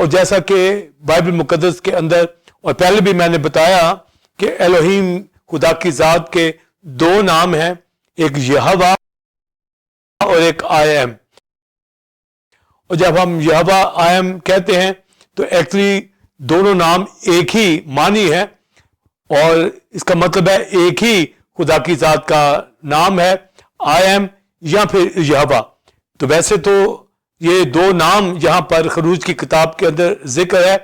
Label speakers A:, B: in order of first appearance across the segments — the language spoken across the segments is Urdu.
A: اور جیسا کہ بائبل مقدس کے اندر اور پہلے بھی میں نے بتایا کہ الوہیم خدا کی ذات کے دو نام ہیں، ایک یہوہ اور ایک آئی ایم. اور جب ہم یہوہ آئی ایم کہتے ہیں تو ایکچولی دونوں نام ایک ہی معنی ہے، اور اس کا مطلب ہے ایک ہی خدا کی ذات کا نام ہے، آئی ایم یا پھر یہوہ. تو ویسے تو یہ دو نام یہاں پر خروج کی کتاب کے اندر ذکر ہے،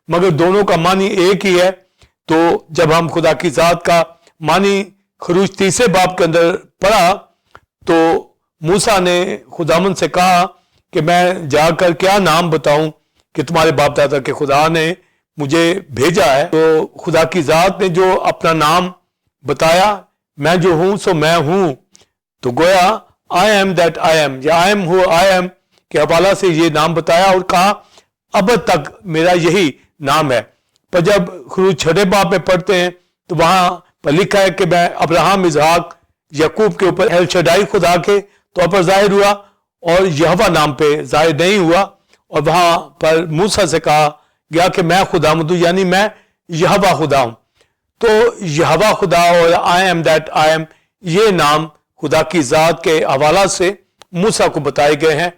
A: مگر دونوں کا معنی ایک ہی ہے. تو جب ہم خدا کی ذات کا معنی خروج 30 باب کے اندر پڑھا تو موسیٰ نے خداوند سے کہا کہ میں جا کر کیا نام بتاؤں کہ تمہارے باپ دادا کے خدا نے مجھے بھیجا ہے. تو خدا کی ذات نے جو اپنا نام بتایا، میں جو ہوں سو میں ہوں، تو گویا آئی ایم دیٹ آئی ایم یا I am who I am کے حوالہ سے یہ نام بتایا اور کہا اب تک میرا یہی نام ہے. پر جب خروج 6 باب میں پڑھتے ہیں تو وہاں پر لکھا ہے کہ میں ابراہیم، اسحاق، یعقوب کے اوپر ایل شدائی خدا کے طور پر ظاہر ہوا اور یہوہ نام پہ ظاہر نہیں ہوا. اور وہاں پر موسیٰ سے کہا گیا کہ میں خدا ہوں، یعنی میں یہوہ خدا ہوں. تو یہوہ خدا اور آئی ایم دیٹ آئی ایم یہ نام خدا کی ذات کے حوالہ سے موسیٰ کو بتائے گئے ہیں،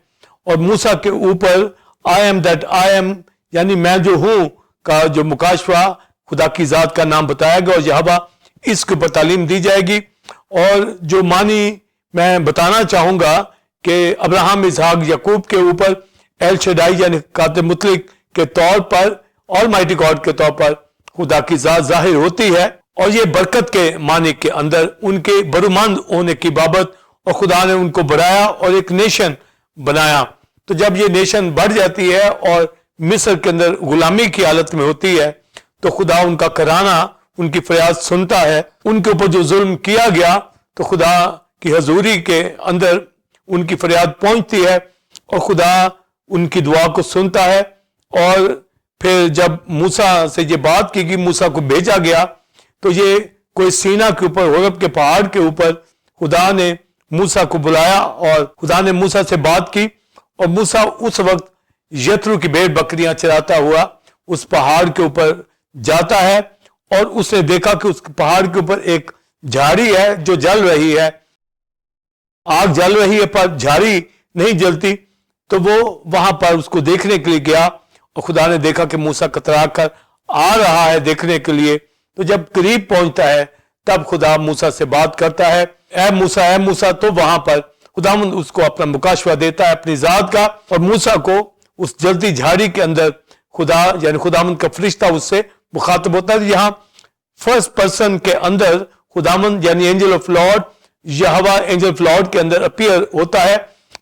A: اور موسیٰ کے اوپر آئی ایم دیٹ آئی ایم یعنی میں جو ہوں کا جو مکاشفہ خدا کی ذات کا نام بتایا گیا اور یہوہ اس کے اوپر تعلیم دی جائے گی. اور جو معنی میں بتانا چاہوں گا کہ ابراہیم، اسحاق، یعقوب کے اوپر ایل شدائی یعنی قادر مطلق کے طور پر اور مائٹی گاڈ کے طور پر خدا کی ذات ظاہر ہوتی ہے، اور یہ برکت کے معنی کے اندر ان کے برومند ہونے کی بابت، اور خدا نے ان کو بڑھایا اور ایک نیشن بنایا. تو جب یہ نیشن بڑھ جاتی ہے اور مصر کے اندر غلامی کی حالت میں ہوتی ہے تو خدا ان کا کرانہ ان کی فریاد سنتا ہے. ان کے اوپر جو ظلم کیا گیا تو خدا کی حضوری کے اندر ان کی فریاد پہنچتی ہے اور خدا ان کی دعا کو سنتا ہے. اور پھر جب موسیٰ سے یہ بات کی گئی، موسیٰ کو بھیجا گیا، تو یہ کوئی سینا کے اوپر، ہورب کے پہاڑ کے اوپر خدا نے موسیٰ کو بلایا اور خدا نے موسیٰ سے بات کی. اور موسیٰ اس وقت یترو کی بھیڑ بکریاں چراتا ہوا اس پہاڑ کے اوپر جاتا ہے، اور اس نے دیکھا کہ اس پہاڑ کے اوپر ایک جھاڑی ہے جو جل رہی ہے. آگ جل رہی ہے پر جھاڑی نہیں جلتی. تو وہ وہاں پر اس کو دیکھنے کے لیے گیا، اور خدا نے دیکھا کہ موسیٰ کترا کر آ رہا ہے دیکھنے کے لیے. تو جب قریب پہنچتا ہے تب خدا موسیٰ سے بات کرتا ہے، اے موسیٰ، اے موسیٰ. تو وہاں پر خداوند اس کو اپنا مکاشفہ دیتا ہے اپنی ذات کا، اور موسیٰ کو اس جلتی جھاڑی کے اندر خدا یعنی خداوند کا فرشتہ اس سے مخاطب ہوتا ہے. یہاں فرسٹ پرسن کے اندر خداوند یعنی angel of lord, Yahweh angel of lord کے اندر اپیئر ہوتا ہے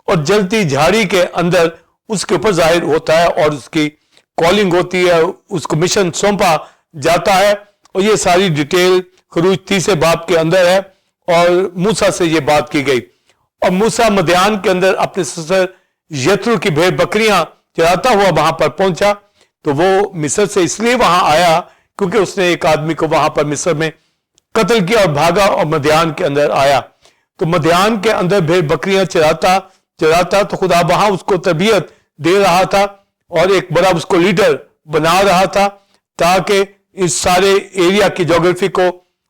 A: اور جلتی جھاڑی کے اندر اس کے اوپر ظاہر ہوتا ہے اور اس کی کالنگ ہوتی ہے، اس کو مشن سونپا جاتا ہے. اور یہ ساری ڈیٹیل خروج 30 باب کے اندر ہے، اور موسیٰ سے یہ بات کی گئی. اور موسیٰ مدیان کے اندر اپنے سسر یترو کی بھیڑ بکریاں چراتا ہوا وہاں پر پہنچا. تو وہ مصر سے اس لیے وہاں آیا کیونکہ اس نے ایک آدمی کو وہاں پر مصر میں قتل کیا اور بھاگا اور مدیان کے اندر آیا. تو مدیان کے اندر بھیڑ بکریاں چراتا تو خدا وہاں اس کو تربیت دے رہا تھا اور ایک بڑا اس کو لیڈر بنا رہا تھا تاکہ اس سارے ایریا کی جغرافی کو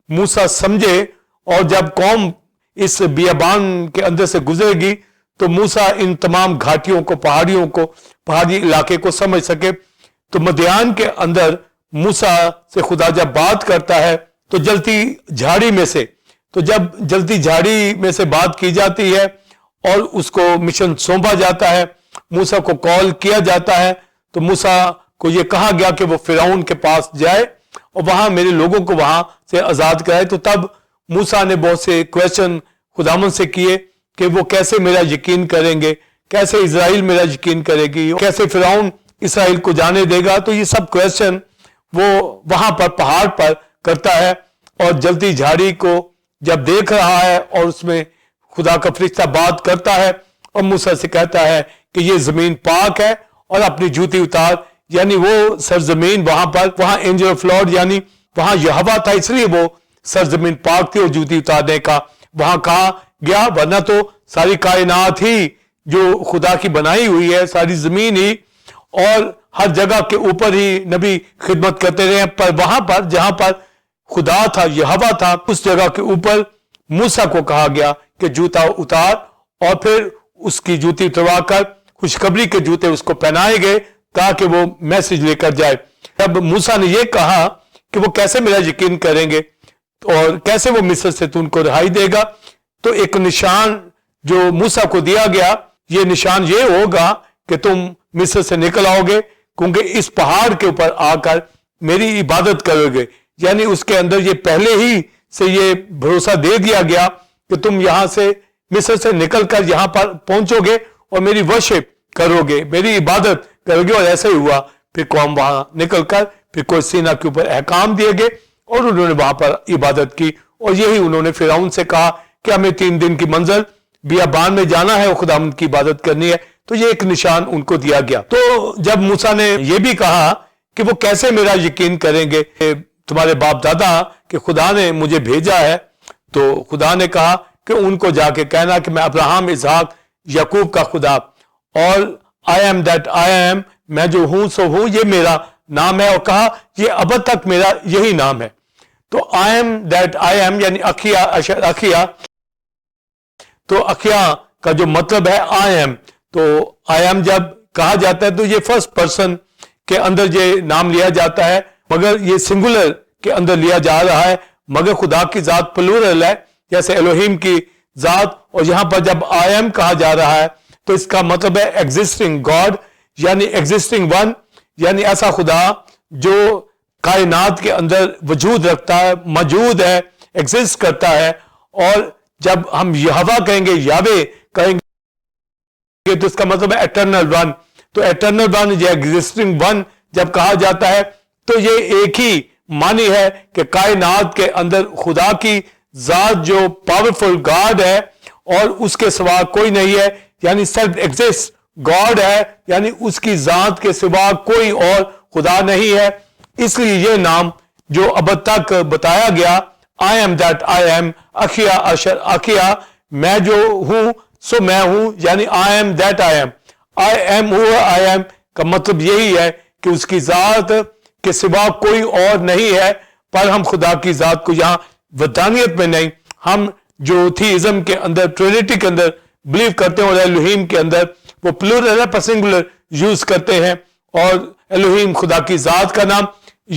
A: موسیٰ سمجھے. اور جب قوم اس بیابان کے اندر سے گزرے گی تو موسیٰ ان تمام گھاٹیوں کو، پہاڑیوں کو، پہاڑی علاقے کو سمجھ سکے. تو مدیان کے اندر موسیٰ سے خدا جب بات کرتا ہے تو جلتی جھاڑی میں سے، تو جب جلتی جھاڑی میں سے بات کی جاتی ہے اور اس کو مشن سونپا جاتا ہے، موسیٰ کو کال کیا جاتا ہے، تو موسیٰ کو یہ کہا گیا کہ وہ فرعون کے پاس جائے اور وہاں میرے لوگوں کو وہاں سے آزاد کرائے. تو تب موسیٰ نے بہت سے کویسچن خداوند سے کیے کہ وہ کیسے میرا یقین کریں گے، کیسے اسرائیل میرا یقین کرے گی، کیسے فرعون اسرائیل کو جانے دے گا. تو یہ سب کویسچن وہ وہاں پر پہاڑ پر کرتا ہے. اور جلتی جھاڑی کو جب دیکھ رہا ہے اور اس میں خدا کا فرشتہ بات کرتا ہے اور موسیٰ سے کہتا ہے کہ یہ زمین پاک ہے اور اپنی جوتی اتار. یعنی وہ سرزمین وہاں اینجل آف لارڈ یعنی وہاں یہوہ تھا، اس لیے وہ سرزمین پاک تھی اور جوتی اتارنے کا وہاں کہا گیا. ورنہ تو ساری کائنات ہی جو خدا کی بنائی ہوئی ہے، ساری زمین ہی اور ہر جگہ کے اوپر ہی نبی خدمت کرتے رہے، پر وہاں پر جہاں پر خدا تھا، یہوہ تھا، اس جگہ کے اوپر موسیٰ کو کہا گیا کہ جوتا اتار، اور پھر اس کی جوتی اتروا کر خوشخبری کے جوتے اس کو پہنائے گئے تاکہ وہ میسج لے کر جائے۔ اب موسیٰ نے یہ کہا کہ وہ کیسے میرا یقین کریں گے اور کیسے وہ مصر سے تو ان کو رہائی دے گا؟ تو ایک نشان جو موسیٰ کو دیا گیا، یہ نشان یہ ہوگا کہ تم مصر سے نکل آؤ گے، کیونکہ اس پہاڑ کے اوپر آ کر میری عبادت کرو گے۔ یعنی اس کے اندر یہ پہلے ہی سے یہ بھروسہ دے دیا گیا کہ تم یہاں سے مصر سے نکل کر یہاں پر پہنچو گے اور میری ورشپ کرو گے، میری عبادت کرو گے، اور ایسا ہی ہوا۔ پھر قوم وہاں نکل کر پھر کوہ سینا کے اوپر احکام دیے گئے اور انہوں نے وہاں پر عبادت کی، اور یہی انہوں نے فرعون سے کہا کہ ہمیں 3 دن کی منزل بیابان میں جانا ہے اور خداوند کی عبادت کرنی ہے، تو یہ ایک نشان ان کو دیا گیا۔ تو جب موسیٰ نے یہ بھی کہا کہ وہ کیسے میرا یقین کریں گے تمہارے باپ دادا کہ خدا نے مجھے بھیجا ہے، تو خدا نے کہا کہ ان کو جا کے کہنا کہ میں ابراہم، اسحاق، یعقوب کا خدا، اور I am that I am، میں جو ہوں سو ہوں، یہ میرا نام ہے، اور کہا یہ اب تک میرا یہی نام ہے۔ تو I am that I am یعنی اخیا، اشر اخیا، تو اخیا کا جو مطلب ہے I am، تو I am جب کہا جاتا ہے تو یہ فرسٹ پرسن کے اندر یہ نام لیا جاتا ہے، مگر یہ سنگولر کے اندر لیا جا رہا ہے، مگر خدا کی ذات پلورل ہے، جیسے الوہیم کی ذات، اور یہاں پر جب I am کہا جا رہا ہے تو اس کا مطلب ہے ایگزسٹنگ گاڈ، یعنی ایگزسٹنگ ون، یعنی ایسا خدا جو کائنات کے اندر وجود رکھتا ہے، موجود ہے، ایگزسٹ کرتا ہے۔ اور جب ہم یہوہ کہیں گے، یاوے کہیں گے، تو اس کا مطلب ہے ایٹرنل ون۔ تو ایٹرنل ون یا ایگزسٹنگ ون جب کہا جاتا ہے تو یہ ایک ہی معنی ہے کہ کائنات کے اندر خدا کی ذات جو پاورفل گاڈ ہے اور اس کے سوا کوئی نہیں ہے، یعنی سیلف ایگزسٹ گاڈ ہے، یعنی اس کی ذات کے سوا کوئی اور خدا نہیں ہے۔ اس لیے یہ نام جو اب تک بتایا گیا، I am that I am، اخیا، اشر اخیا، میں جو ہوں سو میں ہوں، یعنی I am that I am، I am who I am کا مطلب یہی ہے کہ اس کی ذات کے سوا کوئی اور نہیں ہے۔ پر ہم خدا کی ذات کو یہاں وحدانیت میں نہیں، ہم جو تھیزم کے اندر، ٹرینٹی کے اندر بلیو کرتے ہیں، اور الوہیم کے اندر وہ پلورل ہے، سنگولر یوز کرتے ہیں، اور الوہیم خدا کی ذات کا نام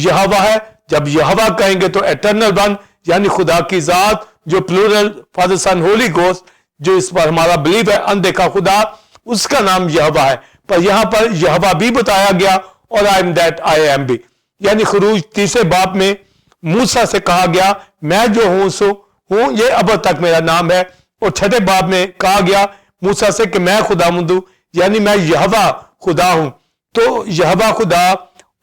A: یہوہ ہے۔ جب یہوہ کہیں گے تو ایٹرنل ون، یعنی خدا کی ذات جو پلورل، فادر سن ہولی گوسٹ، جو اس پر ہمارا بلیو ہے، اندیکھا خدا، اس کا نام یہوہ ہے۔ پر یہاں پر یہوہ بھی بتایا گیا اور I am that I am بھی، یعنی خروج 3 باب میں موسیٰ سے کہا گیا میں جو ہوں سو ہوں، یہ اب تک میرا نام ہے، اور 6 باب میں کہا گیا موسیٰ سے کہ میں خداوند ہوں، یعنی میں یہوہ خدا ہوں۔ تو یہوہ خدا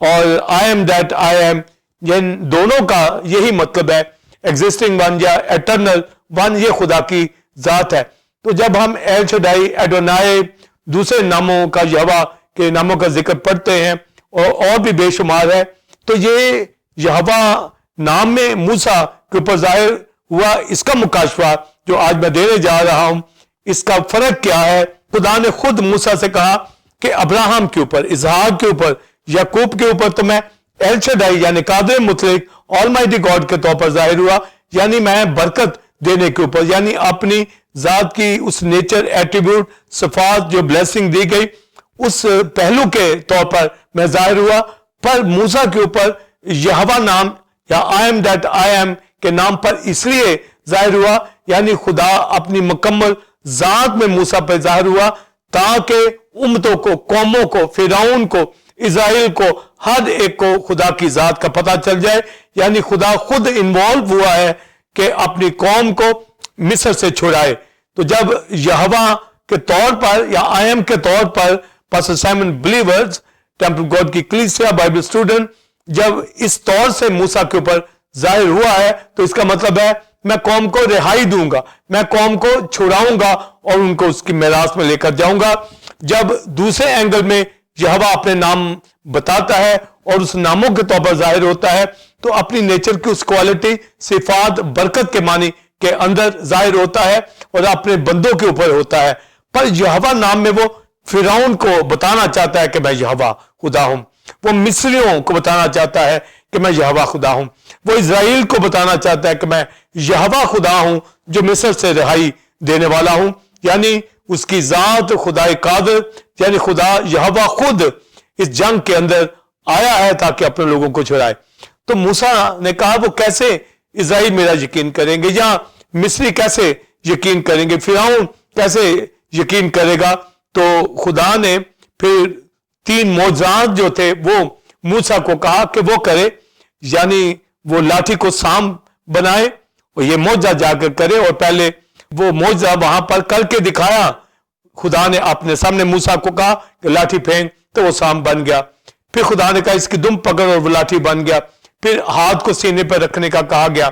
A: اور I am that I am، یہ دونوں کا یہی مطلب ہے، ایگزسٹنگ ون یا ایٹرنل ون، یہ خدا کی ذات ہے۔ تو جب ہم ایل شدائی، ایڈونائے، دوسرے ناموں کا، یہوہ کے ناموں کا ذکر پڑھتے ہیں اور بھی بے شمار ہے، تو یہ یہوہ نام میں موسیٰ کے اوپر ظاہر ہوا، اس کا مکاشفہ جو آج میں دینے جا رہا ہوں، اس کا فرق کیا ہے۔ خدا نے خود موسیٰ سے کہا کہ ابراہم کے اوپر، اسحاق کے اوپر، یعقوب کے اوپر تو میں ایل شدائی یعنی قادر مطلق آلمائٹی گاڈ کے طور پر ظاہر ہوا، یعنی میں برکت دینے کے اوپر، یعنی اپنی ذات کی اس نیچر، ایٹریبیوٹ، صفات جو بلیسنگ دی گئی، اس پہلو کے طور پر میں ظاہر ہوا۔ پر موسیٰ کے اوپر یہوہ نام یا I am that I am کے نام پر اس لیے ظاہر ہوا، یعنی خدا اپنی مکمل ذات میں موسیٰ پہ ظاہر ہوا تاکہ امتوں کو، قوموں کو، فرعون کو، اسرائیل کو، ہر ایک کو خدا کی ذات کا پتہ چل جائے، یعنی خدا خود انوالو ہوا ہے کہ اپنی قوم کو مصر سے چھڑائے۔ تو جب یہوہ کے طور پر یا I am کے طور پر pastor Simon believers, temple God کی کلیسیا، بائبل اسٹوڈنٹ، جب اس طور سے موسیٰ کے اوپر ظاہر ہوا ہے تو اس کا مطلب ہے میں قوم کو رہائی دوں گا، میں قوم کو چھڑاؤں گا اور ان کو اس کی میراث میں لے کر جاؤں گا۔ جب دوسرے اینگل میں یہوہ اپنے نام بتاتا ہے اور اس ناموں کے طور پر ظاہر ہوتا ہے تو اپنی نیچر کی اس کوالٹی، صفات، برکت کے معنی کے اندر ظاہر ہوتا ہے اور اپنے بندوں کے اوپر ہوتا ہے۔ پر یہوہ نام میں وہ فرعون کو بتانا چاہتا ہے کہ میں یہوہ خدا ہوں، وہ مصریوں کو بتانا چاہتا ہے کہ میں یہوہ خدا ہوں، وہ اسرائیل کو بتانا چاہتا ہے کہ میں یہوہ خدا ہوں جو مصر سے رہائی دینے والا ہوں، یعنی اس کی ذات خدا قادر، یعنی خدا یہوہ خود اس جنگ کے اندر آیا ہے تاکہ اپنے لوگوں کو چھڑائے۔ تو موسیٰ نے کہا وہ کیسے اسرائیل میرا یقین کریں گے، یا مصری کیسے یقین کریں گے، فرعون کیسے یقین کرے گا؟ تو خدا نے پھر 3 معجزات جو تھے وہ موسیٰ کو کہا کہ وہ کرے، یعنی وہ لاٹھی کو سام بنائے اور یہ معجزہ جا کر کرے، اور پہلے وہ معجزہ وہاں پر کر کے دکھایا۔ خدا نے اپنے سامنے موسیٰ کو کہا کہ لاٹھی پھینک، تو وہ سام بن گیا۔ پھر خدا نے کہا اس کی دم پکڑ، اور وہ لاٹھی بن گیا۔ پھر ہاتھ کو سینے پر رکھنے کا کہا گیا،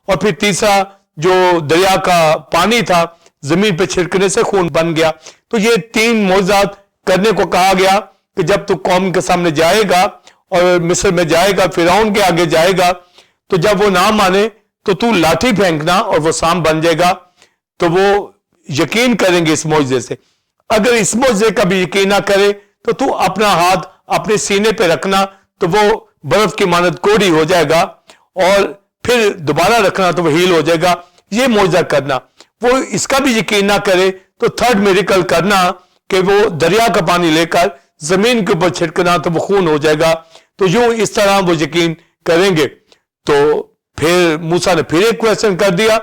A: اور پھر تیسرا جو دریا کا پانی تھا زمین پہ چھڑکنے سے خون بن گیا۔ تو یہ 3 معجزات کرنے کو کہا گیا کہ جب تو قوم کے سامنے جائے گا اور مصر میں جائے گا، فرعون کے آگے جائے گا، تو جب وہ نہ مانے تو لاٹھی پھینکنا اور وہ سام بن جائے گا، تو وہ یقین کریں گے اس معجزے سے۔ اگر اس معجزے کا بھی یقین نہ کرے تو اپنا ہاتھ اپنے سینے پہ رکھنا، تو وہ برف کی مانند کوڑی ہو جائے گا، اور پھر دوبارہ رکھنا تو وہ ہیل ہو جائے گا۔ یہ معجزہ کرنا، وہ اس کا بھی یقین نہ کرے تو 3rd میریکل کرنا کہ وہ دریا کا پانی لے کر زمین کے اوپر چھڑکنا تو وہ خون ہو جائے گا۔ تو یوں اس طرح وہ یقین کریں گے۔ تو پھر موسیٰ نے پھر ایک کویسچن کر دیا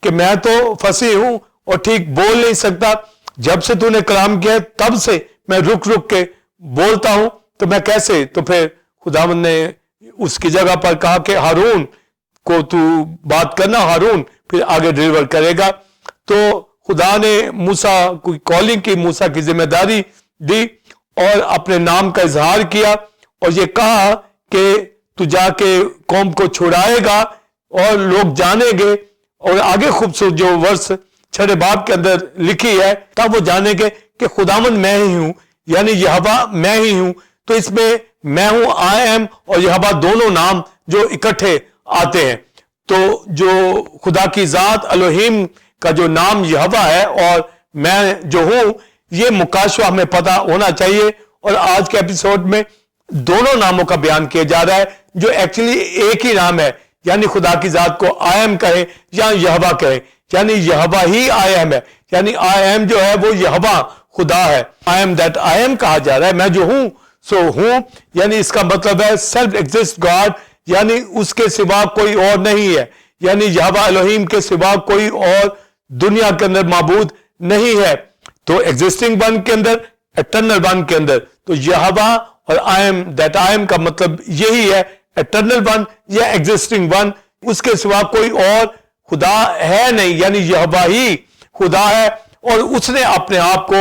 A: کہ میں تو فصیح ہوں اور ٹھیک بول نہیں سکتا، جب سے تو نے کلام کیا ہے تب سے میں رک رک کے بولتا ہوں، تو میں کیسے؟ تو پھر خداوند نے اس کی جگہ پر کہا کہ ہارون کو تو بات کرنا، ہارون پھر آگے ڈیلیور کرے گا۔ تو خدا نے موسیٰ کو کالنگ کی، موسیٰ کی ذمہ داری دی اور اپنے نام کا اظہار کیا، اور یہ کہا کہ تو جا کے قوم کو چھڑائے گا اور لوگ جانیں گے، اور آگے خوبصورت جو ورس 6 باب کے اندر لکھی ہے تب وہ جانیں گے کہ خداوند میں ہی ہوں، یعنی یہوہ میں ہی ہوں۔ تو اس میں میں ہوں، آئی ایم اور یہوہ دونوں نام جو اکٹھے آتے ہیں۔ تو جو خدا کی ذات الوہیم کا جو نام یہوہ ہے اور میں جو ہوں، یہ مکاشفہ ہمیں پتہ ہونا چاہیے۔ اور آج کے ایپیسوڈ میں دونوں ناموں کا بیان کیا جا رہا ہے جو ایکچولی ایک ہی نام ہے، یعنی خدا کی ذات کو آئی ایم کہے یا یہوہ کہے، یعنی یہوہ ہی آئی ایم ہے، یعنی آئی ایم جو ہے وہ یہوہ خدا ہے۔ آئی ایم دیٹ آئی ایم کہا جا رہا ہے، میں جو ہوں سو ہوں، یعنی اس کا مطلب ہے سیلف ایگزسٹ گاڈ، یعنی اس کے سوا کوئی اور نہیں ہے، یعنی یہوہ الوہیم کے سوا کوئی اور دنیا کے اندر معبود نہیں ہے۔ تو ایگزسٹنگ ون کے اندر، ایٹرنل ون کے اندر، تو یہوہ اور آئی ایم دیٹ آئی ایم کا مطلب یہی ہے، ایٹرنل ون یا ایگزسٹنگ ون، اس کے سوا کوئی اور خدا ہے نہیں، یعنی یہوہ ہی خدا ہے۔ اور اس نے اپنے آپ کو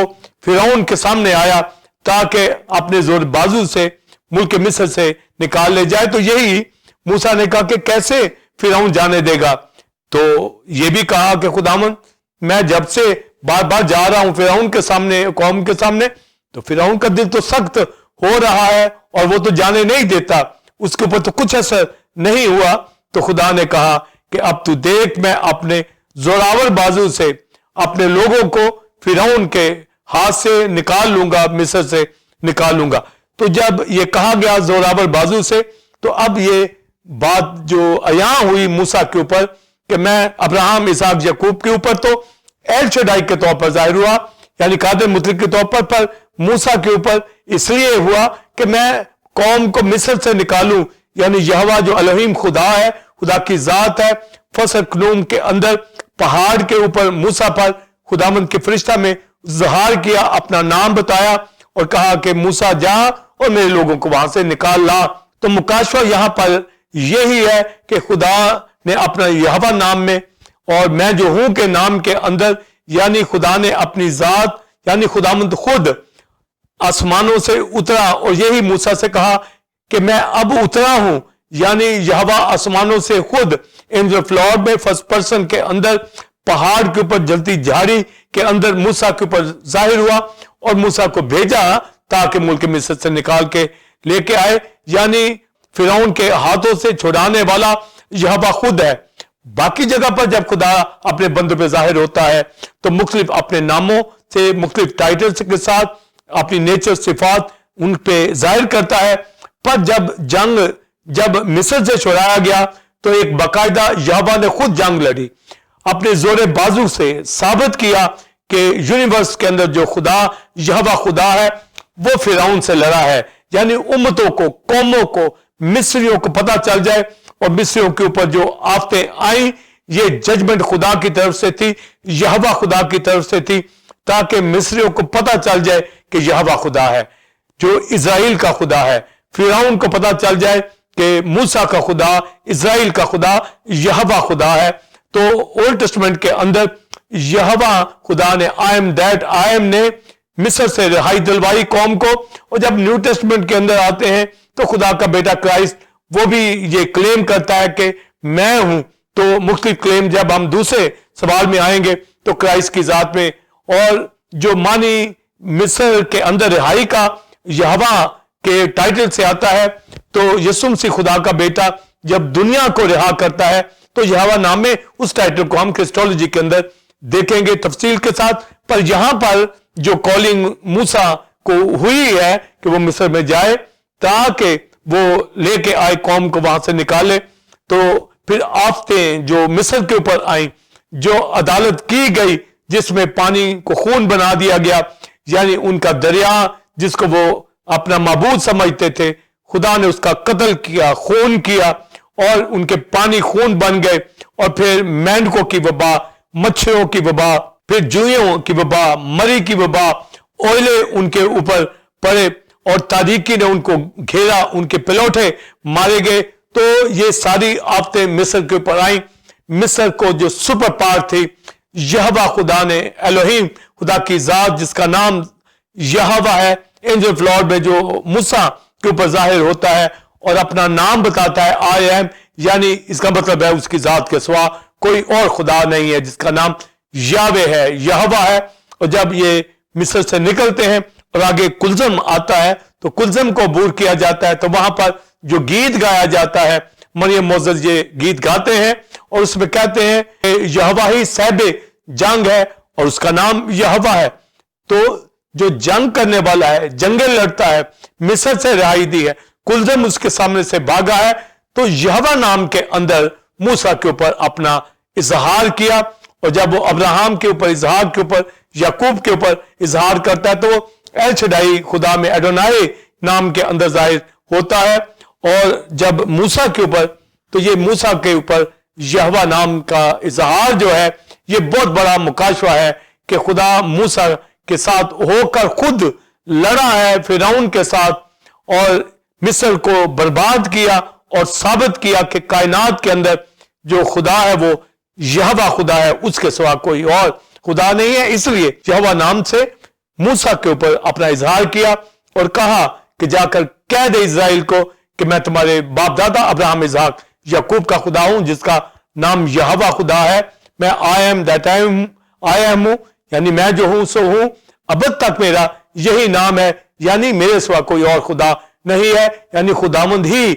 A: فرعون کے سامنے آیا تاکہ اپنے زور بازو سے ملک مصر سے نکال لے جائے۔ تو یہی موسیٰ نے کہا کہ کیسے فرعون جانے دے گا؟ تو یہ بھی کہا کہ خداوند میں جب سے بار بار جا رہا ہوں فرعون کے سامنے، قوم کے سامنے، تو فرعون کا دل تو سخت ہو رہا ہے اور وہ تو جانے نہیں دیتا، اس کے اوپر تو کچھ اثر نہیں ہوا۔ تو خدا نے کہا کہ اب تو دیکھ، میں اپنے زوراور بازو سے اپنے لوگوں کو فرعون کے ہاتھ سے نکال لوں گا، مصر سے نکال لوں گا۔ تو جب یہ کہا گیا زوراور بازو سے، تو اب یہ بات جو عیاں ہوئی موسیٰ کے اوپر کہ میں ابراہم، اسحاق، یعقوب کے اوپر تو ایل شڈائی کے طور پر ظاہر ہوا، یعنی قادر مطلق کے طور پر موسیٰ کے اوپر اس لیے ہوا کہ میں قوم کو مصر سے نکالوں، یعنی یہوہ جو الوہیم خدا ہے، خدا کی ذات ہے۔ فصل کلوم کے اندر پہاڑ کے اوپر موسیٰ پر خداوند کے فرشتہ میں ظہار کیا، اپنا نام بتایا اور کہا کہ موسیٰ جا اور میرے لوگوں کو وہاں سے نکال لا۔ تو مکاشفہ یہاں پر یہی ہے کہ خدا نے اپنا یہوہ نام میں اور میں جو ہوں کے نام کے اندر، یعنی خدا نے اپنی ذات، یعنی خداوند خود آسمانوں سے اترا، اور یہی موسیٰ سے کہا کہ میں اب اترا ہوں، یعنی یہوہ آسمانوں سے خود اینجل آف لارڈ میں فرسٹ پرسن کے اندر پہاڑ کے اوپر جلتی جھاڑی کے اندر موسیٰ کے اوپر ظاہر ہوا اور موسیٰ کو بھیجا تاکہ ملک مصر سے نکال کے لے کے آئے، یعنی فرعون کے ہاتھوں سے چھڑانے والا یہوہ خود ہے۔ باقی جگہ پر جب خدا اپنے بندوں پہ ظاہر ہوتا ہے تو مختلف اپنے ناموں سے، مختلف ٹائٹلز کے ساتھ اپنی نیچر صفات ان پہ ظاہر کرتا ہے. پر جب مصر سے چھڑایا گیا تو ایک باقاعدہ یہوہ نے خود جنگ لڑی, اپنے زور بازو سے ثابت کیا کہ یونیورس کے اندر جو خدا یہوہ خدا ہے وہ فرعون سے لڑا ہے. یعنی امتوں کو, قوموں کو, مصریوں کو پتہ چل جائے, اور مصریوں کے اوپر جو آفتیں آئیں یہ ججمنٹ خدا کی طرف سے تھی, یہوہ خدا کی طرف سے تھی, تاکہ مصریوں کو پتہ چل جائے کہ یہوہ خدا ہے جو اسرائیل کا خدا ہے. فرعون کو پتہ چل جائے کہ موسیٰ کا خدا, اسرائیل کا خدا یہوہ خدا ہے. تو اولڈ ٹیسٹمنٹ کے اندر یہوہ خدا نے آئی ایم دیٹ آئی ایم نے مصر سے رہائی دلوائی قوم کو, اور جب نیو ٹیسٹمنٹ کے اندر آتے ہیں تو خدا کا بیٹا کرائسٹ وہ بھی یہ کلیم کرتا ہے کہ میں ہوں. تو مختلف کلیم جب ہم دوسرے سوال میں آئیں گے تو کرائسٹ کی ذات میں, اور جو معنی مصر کے اندر رہائی کا یہوہ کے ٹائٹل سے آتا ہے, تو یسوع مسیح خدا کا بیٹا جب دنیا کو رہا کرتا ہے تو یہوہ نام میں اس ٹائٹل کو ہم کرسٹولوجی کے اندر دیکھیں گے تفصیل کے ساتھ. پر یہاں پر جو کالنگ موسیٰ کو ہوئی ہے کہ وہ مصر میں جائے تاکہ وہ لے کے آئے قوم کو وہاں سے نکالے, تو پھر آفتیں جو مصر کے اوپر آئیں, جو عدالت کی گئی جس میں پانی کو خون بنا دیا گیا, یعنی ان کا دریا جس کو وہ اپنا معبود سمجھتے تھے, خدا نے اس کا قتل کیا, خون کیا, اور ان کے پانی خون بن گئے. اور پھر مینڈکوں کی وبا, مچھروں کی وبا, پھر جوئیوں کی وبا, مری کی وبا, اوئلے ان کے اوپر پڑے, اور تاریکی نے ان کو گھیرا, ان کے پلوٹے مارے گئے. تو یہ ساری آفتیں مصر کے اوپر آئیں. مصر کو جو سپر پاور تھی یہوہ خدا نے, الوہیم خدا کی ذات جس کا نام یہوہ ہے, اینجل آف لارڈ میں جو موسیٰ کے اوپر ظاہر ہوتا ہے اور اپنا نام بتاتا ہے آئی ایم, یعنی اس کا مطلب ہے اس کی ذات کے سوا کوئی اور خدا نہیں ہے جس کا نام یاوے ہے, یہوہ ہے. اور جب یہ مصر سے نکلتے ہیں اور آگے کلزم آتا ہے تو کلزم کو عبور کیا جاتا ہے, تو وہاں پر جو گیت گایا جاتا ہے, مریم معزز یہ گیت گاتے ہیں اور اس میں کہتے ہیں کہ یہوہ ہی صاحب جنگ ہے اور اس کا نام یہوہ ہے. تو جو جنگ کرنے والا ہے, جنگیں لڑتا ہے, مصر سے رہائی دی ہے, کلزم اس کے سامنے سے بھاگا ہے, تو یہوہ نام کے اندر موسیٰ کے اوپر اپنا اظہار کیا. اور جب وہ ابراہم کے اوپر اظہار کے اوپر, یعقوب کے اوپر اظہار کرتا ہے, تو وہ ایل شدائی خدا میں ایڈونائی نام کے اندر ظاہر ہوتا ہے. اور جب موسیٰ کے اوپر, تو یہ موسیٰ کے اوپر یہوہ نام کا اظہار جو ہے یہ بہت بڑا مکاشفہ ہے کہ خدا موسیٰ کے ساتھ ہو کر خود لڑا ہے فرعون کے ساتھ, اور مصر کو برباد کیا اور ثابت کیا کہ کائنات کے اندر جو خدا ہے وہ یہوہ خدا ہے, اس کے سوا کوئی اور خدا نہیں ہے. اس لیے یہوہ نام سے موسیٰ کے اوپر اپنا اظہار کیا اور کہا کہ جا کر کہہ دے اسرائیل کو کہ میں تمہارے باپ دادا ابراہم, اسحاق, یعقوب کا خدا ہوں جس کا نام یہوہ خدا ہے. میں آئی ایم دیٹ آئی ایم ہوں, یعنی میں جو ہوں سو ہوں, ابد تک میرا یہی نام ہے, یعنی میرے سوا کوئی اور خدا نہیں ہے. یعنی خداوند ہی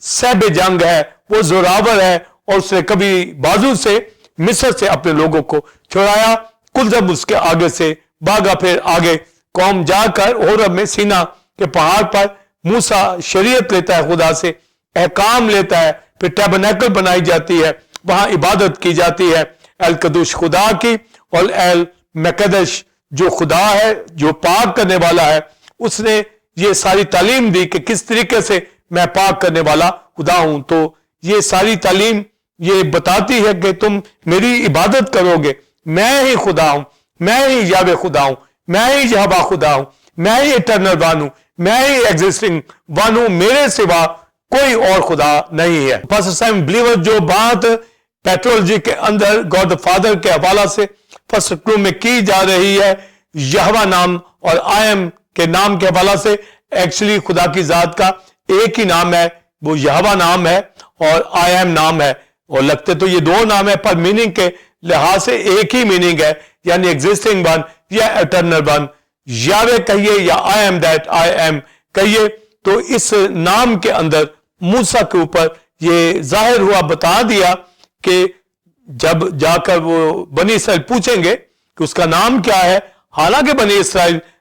A: صاحب جنگ ہے, وہ زوراور ہے, اور اس نے کبھی بازو سے مصر سے اپنے لوگوں کو چھڑایا. کلزم اس کے آگے سے بھاگا, پھر آگے قوم جا کر ہورب میں سینا کے پہاڑ پر موسیٰ شریعت لیتا ہے خدا سے, احکام لیتا ہے, پھر ٹیبرنیکل بنائی جاتی ہے, وہاں عبادت کی جاتی ہے ایل قدوش خدا کی, اور ایل مقدش جو خدا ہے جو پاک کرنے والا ہے, اس نے یہ ساری تعلیم دی کہ کس طریقے سے میں پاک کرنے والا خدا ہوں. تو یہ ساری تعلیم یہ بتاتی ہے کہ تم میری عبادت کرو گے, میں ہی خدا ہوں, میں ہی یاوے خدا ہوں, میں ہی یہوہ خدا ہوں, میں ہی اٹرنل ون ہوں, میں ہی ایگزسٹنگ ون ہوں, میرے سوا کوئی اور خدا نہیں ہے. پاسٹر سائمن بلیور جو بات پیٹرولوجی کے اندر گاڈ فادر کے حوالہ سے فرسٹ کلو میں کی جا رہی ہے یہوہ نام اور آئی ایم کے نام کے حوالہ سے, ایکچولی خدا کی ذات کا ایک ہی نام ہے, وہ یہوہ نام ہے اور آئی ایم نام ہے, اور لگتے تو یہ دو نام ہے پر میننگ کے لحاظ سے ایک ہی میننگ ہے, یعنی ایگزسٹنگ ون یا اٹرنل ون. یاوے کہیے یا آئی ایم دیٹ آئی ایم کہیے, تو اس نام کے اندر موسیٰ کے اوپر یہ ظاہر ہوا, بتا دیا کہ جب جا کر وہ بنی اسرائیل پوچھیں گے کہ اس کا نام کیا ہے, حالانکہ بنی اسرائیل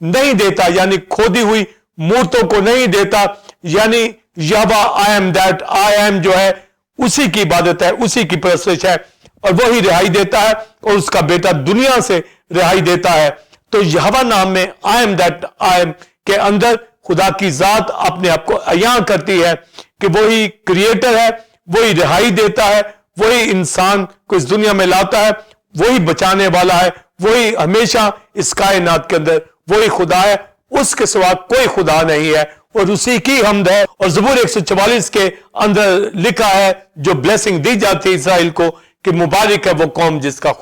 A: نہیں دیتا, یعنی کھودی ہوئی مورتوں کو نہیں دیتا, یعنی Yahweh I am that, I am جو ہے اسی کی عبادت ہے, اسی کی پرستش ہے, اور وہی رہائی دیتا ہے اور اس کا بیٹا دنیا سے رہائی دیتا ہے. تو یہوہ نام میں آئی ایم دیٹ آئی ایم کے اندر خدا کی ذات اپنے آپ کو عیاں کرتی ہے کہ وہی کریٹر ہے, وہی رہائی دیتا ہے, وہی انسان کو اس دنیا میں لاتا ہے, وہی بچانے والا ہے, وہی ہمیشہ اس کائنات کے اندر وہی خدا ہے, اس کے سوا کوئی خدا نہیں ہے, اور اسی کی حمد ہے. اور زبور 144 کے اندر لکھا ہے, جو بلیسنگ دی جاتی ہے اسرائیل کو, کہ مبارک ہے وہ قوم جس کا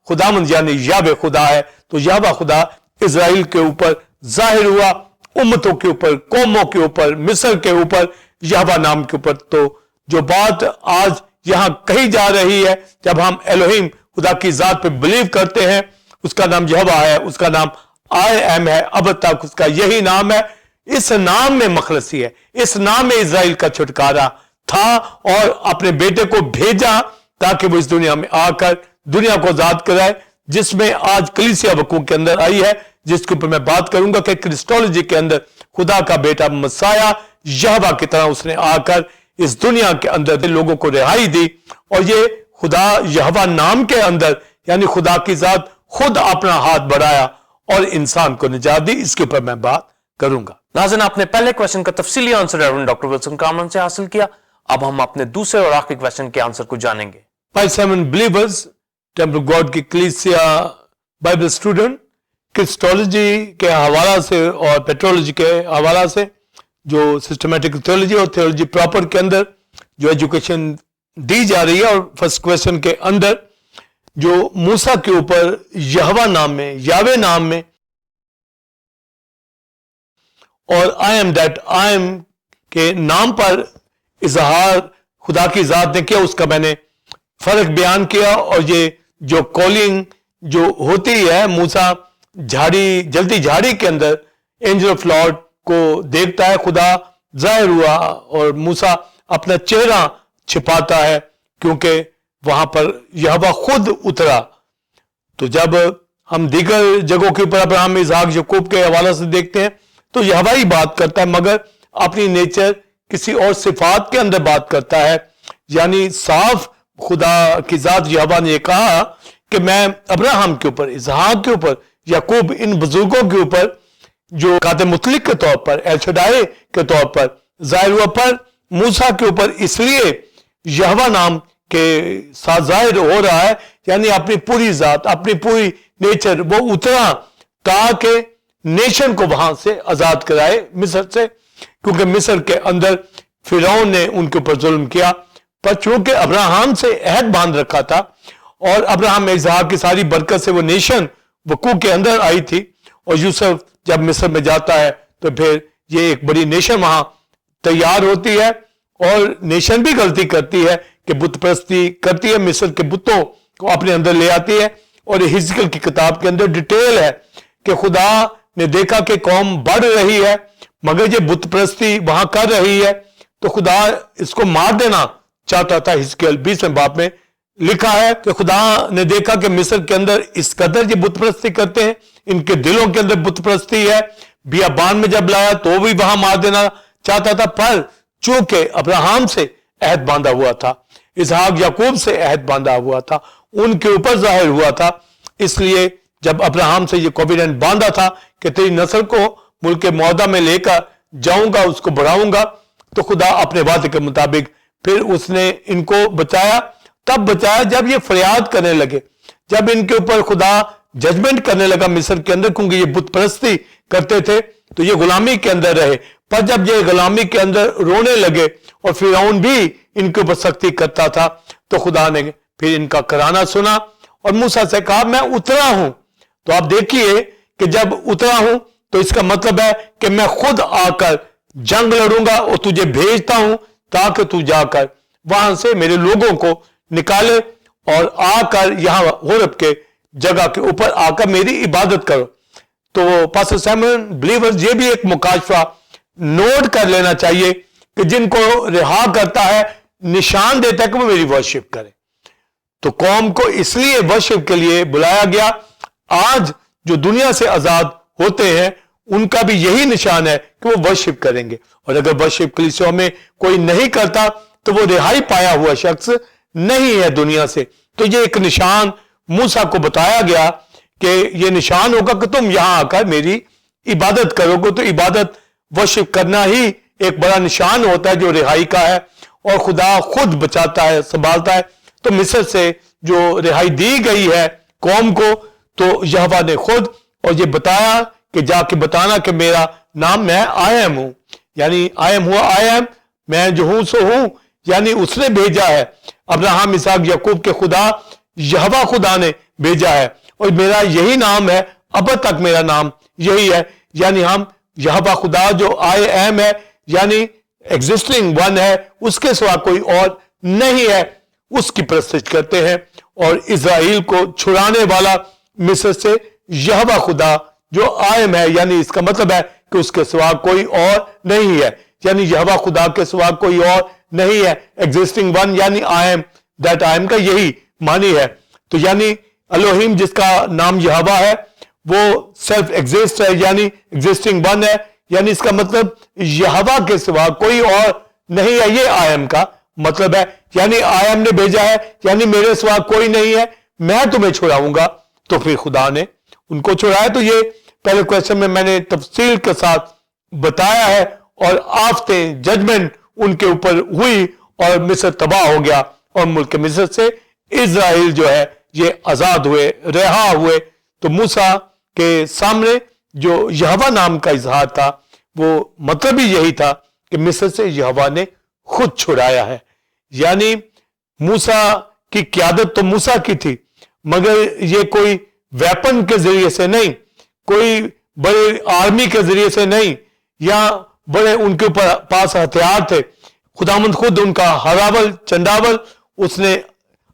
A: خداوند یعنی یہوہ خدا ہے. تو یہوہ خدا اسرائیل کے اوپر ظاہر ہوا, امتوں کے اوپر, قوموں کے اوپر, مصر کے اوپر, یہوہ نام کے اوپر. تو جو بات آج یہاں کہی جا رہی ہے, جب ہم الوہیم خدا کی ذات پہ بلیو کرتے ہیں, اس کا نام یہوہ ہے, اس کا نام آئی ایم ہے, اب تک اس کا یہی نام ہے. اس نام میں مخلصی ہے, اس نام میں اسرائیل کا چھٹکارا تھا, اور اپنے بیٹے کو بھیجا تاکہ وہ اس دنیا میں آ کر دنیا کو آزاد کرائے, جس میں آج کلیسیا وقوع کے اندر آئی ہے, جس کے اوپر میں بات کروں گا کہ کرسٹولوجی کے اندر خدا کا بیٹا مسیح یہوہ کی طرح اس نے آ کر اس دنیا کے اندر لوگوں کو رہائی دی. اور یہ خدا یہوہ نام کے اندر یعنی خدا کی ذات خود اپنا ہاتھ بڑھایا اور انسان کو نجات دی. اس کے اوپر میں بات کروں گا.
B: ناظرین, آپ نے پہلے کویشچن کا تفصیلی آنسر ریورنڈ ڈاکٹر ولسن کامرن سے حاصل کیا. اب ہم اپنے دوسرے اور آخری کویشچن کے آنسر کو جانیں گے.
A: بھائی سیون بلیورز, ٹیمپل گاڈ کی کلیسیا بائبل اسٹوڈنٹ, کرسٹولوجی کے حوالہ سے اور پیٹرولوجی کے حوالہ سے جو سسٹمیٹک تھیولوجی اور تھیولوجی پراپر کے اندر جو ایجوکیشن دی جا رہی ہے, اور فرسٹ کویشچن کے اندر جو موسیٰ کے اوپر یہوہ نام میں, یاوے نام میں, اور آئی ایم دیٹ آئی ایم کے نام پر اظہار خدا کی ذات نے کیا, اس کا میں نے فرق بیان کیا. اور یہ جو کالنگ جو ہوتی ہے, موسیٰ جلدی جھاڑی کے اندر اینجل آف لارڈ کو دیکھتا ہے, خدا ظاہر ہوا اور موسیٰ اپنا چہرہ چھپاتا ہے کیونکہ وہاں پر یہوہ خود اترا. تو جب ہم دیگر جگہوں کے اوپر ابراہیم, اسحاق, یعقوب کے حوالہ سے دیکھتے ہیں تو یہوہ ہی بات کرتا ہے, مگر اپنی نیچر کسی اور صفات کے اندر بات کرتا ہے. یعنی صاف خدا کی ذات یہوہ نے یہ کہا کہ میں ابراہیم کے اوپر, اسحاق کے اوپر, یعقوب, ان بزرگوں کے اوپر جو قادر مطلق کے طور پر, ایل شدائے کے طور پر ظاہر ہوا, پر موسیٰ کے اوپر اس لیے یہوہ نام کے ساتھ ظاہر ہو رہا ہے, یعنی اپنی پوری ذات, اپنی پوری نیچر وہ اترا تاکہ نیشن کو وہاں سے آزاد کرائے مصر سے, کیونکہ مصر کے اندر فرعون نے ان کے اوپر ظلم کیا. پر چونکہ ابراہیم سے عہد باندھ رکھا تھا, اور ابراہیم اسحاق کی ساری برکت سے وہ نیشن وقوع کے اندر آئی تھی, اور یوسف جب مصر میں جاتا ہے تو پھر یہ ایک بڑی نیشن وہاں تیار ہوتی ہے, اور نیشن بھی غلطی کرتی ہے کہ بت پرستی کرتی ہے, مصر کے بتوں کو اپنے اندر لے آتی ہے. اور حزقیل کی کتاب کے اندر ڈیٹیل ہے کہ خدا نے دیکھا کہ قوم بڑھ رہی ہے مگر یہ بت پرستی وہاں کر رہی ہے, تو خدا اس کو مار دینا چاہتا تھا. حزقیل 20 باب میں لکھا ہے کہ خدا نے دیکھا کہ مصر کے اندر اس قدر یہ بت پرستی کرتے ہیں, ان کے دلوں کے اندر بت پرستی ہے. بیابان میں جب لایا تو بھی وہاں مار دینا چاہتا تھا, پر چونکہ ابراہیم سے عہد باندھا ہوا تھا, اسحاق یعقوب سے عہد باندھا ہوا تھا, ان کے اوپر ظاہر ہوا تھا, اس لیے جب ابراہیم سے یہ کوویننٹ باندھا تھا کہ تیری نسل کو ملک معاہدہ میں لے کر جاؤں گا, اس کو بڑھاؤں گا, تو خدا اپنے وعدے کے مطابق پھر اس نے ان کو بچایا. تب بچایا جب یہ فریاد کرنے لگے, جب ان کے اوپر خدا ججمنٹ کرنے لگا مصر کے اندر, کیونکہ یہ بت پرستی کرتے تھے تو یہ غلامی کے اندر رہے. پر جب یہ غلامی کے اندر رونے لگے اور فرعون بھی ان کے اوپر سختی کرتا تھا, تو خدا نے پھر ان کا کرانا سنا اور موسیٰ سے کہا میں اترا ہوں. تو آپ دیکھیے کہ جب اترا ہوں تو اس کا مطلب ہے کہ میں خود آ کر جنگ لڑوں گا اور تجھے بھیجتا ہوں تاکہ تو جا کر وہاں سے میرے لوگوں کو نکالے اور آ کر یہاں غرب کے جگہ کے اوپر آ کر میری عبادت کرو. تو پاسٹر سیمون بلیورز, یہ بھی ایک مکاشفہ نوٹ کر لینا چاہیے کہ جن کو رہا کرتا ہے نشان دیتا ہے کہ وہ میری ورشپ کرے. تو قوم کو اس لیے ورشپ کے لیے بلایا گیا. آج جو دنیا سے آزاد ہوتے ہیں ان کا بھی یہی نشان ہے کہ وہ ورشپ کریں گے، اور اگر ورشپ کلیسیوں میں کوئی نہیں کرتا تو وہ رہائی پایا ہوا شخص نہیں ہے دنیا سے۔ تو یہ ایک نشان موسیٰ کو بتایا گیا کہ یہ نشان ہوگا کہ تم یہاں آ کر میری عبادت کرو گے۔ تو عبادت ورشپ کرنا ہی ایک بڑا نشان ہوتا ہے جو رہائی کا ہے، اور خدا خود بچاتا ہے، سنبھالتا ہے۔ تو مصر سے جو رہائی دی گئی ہے قوم کو، تو یہوہ نے خود اور یہ بتایا کہ جا کے بتانا کہ میرا نام میں آئی ایم ہوں، یعنی آئی ایم ہوا آئی ایم، میں جو ہوں سو ہوں، یعنی اس نے بھیجا ہے۔ ابراہیم اسحاق یعقوب کے خدا یہوہ خدا نے بھیجا ہے، اور میرا یہی نام ہے، اب تک میرا نام یہی ہے، یعنی ہم یہوہ خدا جو آئی ایم ہے، یعنی ایگزسٹنگ ون ہے، اس کے سوا کوئی اور نہیں ہے، اس کی پرستش کرتے ہیں۔ اور اسرائیل کو چھڑانے والا مصر سے یہوہ خدا جو آئم ہے، یعنی اس کا مطلب ہے کہ اس کے سوا کوئی اور نہیں ہے، یعنی یہوہ خدا کے سوا کوئی اور نہیں ہے۔ ایگزسٹنگ ون یعنی آئم، دیٹ آئم کا یہی معنی ہے۔ تو یعنی الوہیم جس کا نام یہوہ ہے وہ سیلف ایگزسٹ ہے، یعنی ایگزسٹنگ ون ہے، یعنی اس کا مطلب یہوہ کے سوا کوئی اور نہیں ہے، یہ آئم کا مطلب ہے۔ یعنی آئم نے بھیجا ہے، یعنی میرے سوا کوئی نہیں ہے، میں تمہیں چھڑاؤں گا۔ تو پھر خدا نے ان کو چھڑایا۔ تو یہ پہلے کویسچن میں نے تفصیل کے ساتھ بتایا ہے، اور آفتیں ججمنٹ ان کے اوپر ہوئی اور مصر تباہ ہو گیا، اور ملک مصر سے اسرائیل جو ہے یہ آزاد ہوئے، رہا ہوئے۔ تو موسیٰ کے سامنے جو یہوہ نام کا اظہار تھا وہ مطلب ہی یہی تھا کہ مصر سے یہوہ نے خود چھڑایا ہے، یعنی موسیٰ کی قیادت تو موسیٰ کی تھی، مگر یہ کوئی ویپن کے ذریعے سے نہیں، کوئی بڑے آرمی کے ذریعے سے نہیں، یا بڑے ان کے اوپر پاس ہتھیار تھے۔ خداوند خود ان کا ہراول چنڈاول، اس نے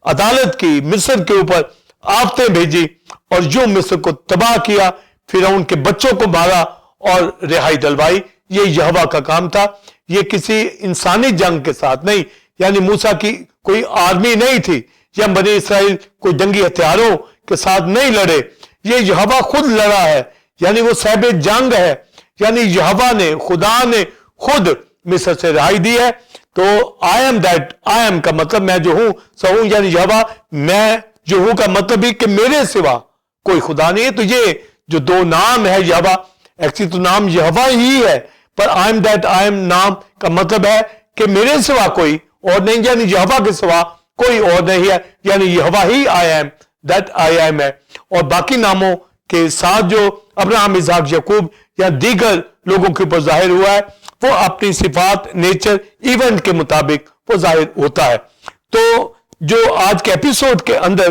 A: عدالت کی، مصر کے اوپر آفتیں بھیجی اور جو مصر کو تباہ کیا، فرعون کے بچوں کو مارا اور رہائی دلوائی۔ یہ یہوہ کا کام تھا، یہ کسی انسانی جنگ کے ساتھ نہیں، یعنی موسیٰ کی کوئی آرمی نہیں تھی، یا بنی اسرائیل کوئی جنگی ہتھیاروں کے ساتھ نہیں لڑے، یہ یہوہ خود لڑا ہے، یعنی وہ صاحب جنگ ہے، یعنی یہوہ نے، خدا نے خود مصر سے رہائی دی ہے۔ تو I am that I am کا مطلب میں جو ہوں سو ہوں، یعنی یہوہ میں جو ہوں کا مطلب ہی کہ میرے سوا کوئی خدا نہیں ہے۔ تو یہ جو دو نام ہے یہوہ، ایکچولی تو نام یہوہ ہی ہے، پر I am that I am نام کا مطلب ہے کہ میرے سوا کوئی اور نہیں، یعنی یہوہ کے سوا کوئی اور نہیں ہے، یعنی یہوہ ہی I am that I am ہے۔ اور باقی ناموں کے ساتھ جو ابراہیم اسحاق یعقوب یا دیگر لوگوں کے اوپر ظاہر ہوا ہے، وہ اپنی صفات، نیچر، ایونٹ کے مطابق وہ ظاہر ہوتا ہے۔ تو جو آج کے ایپیسوڈ کے اندر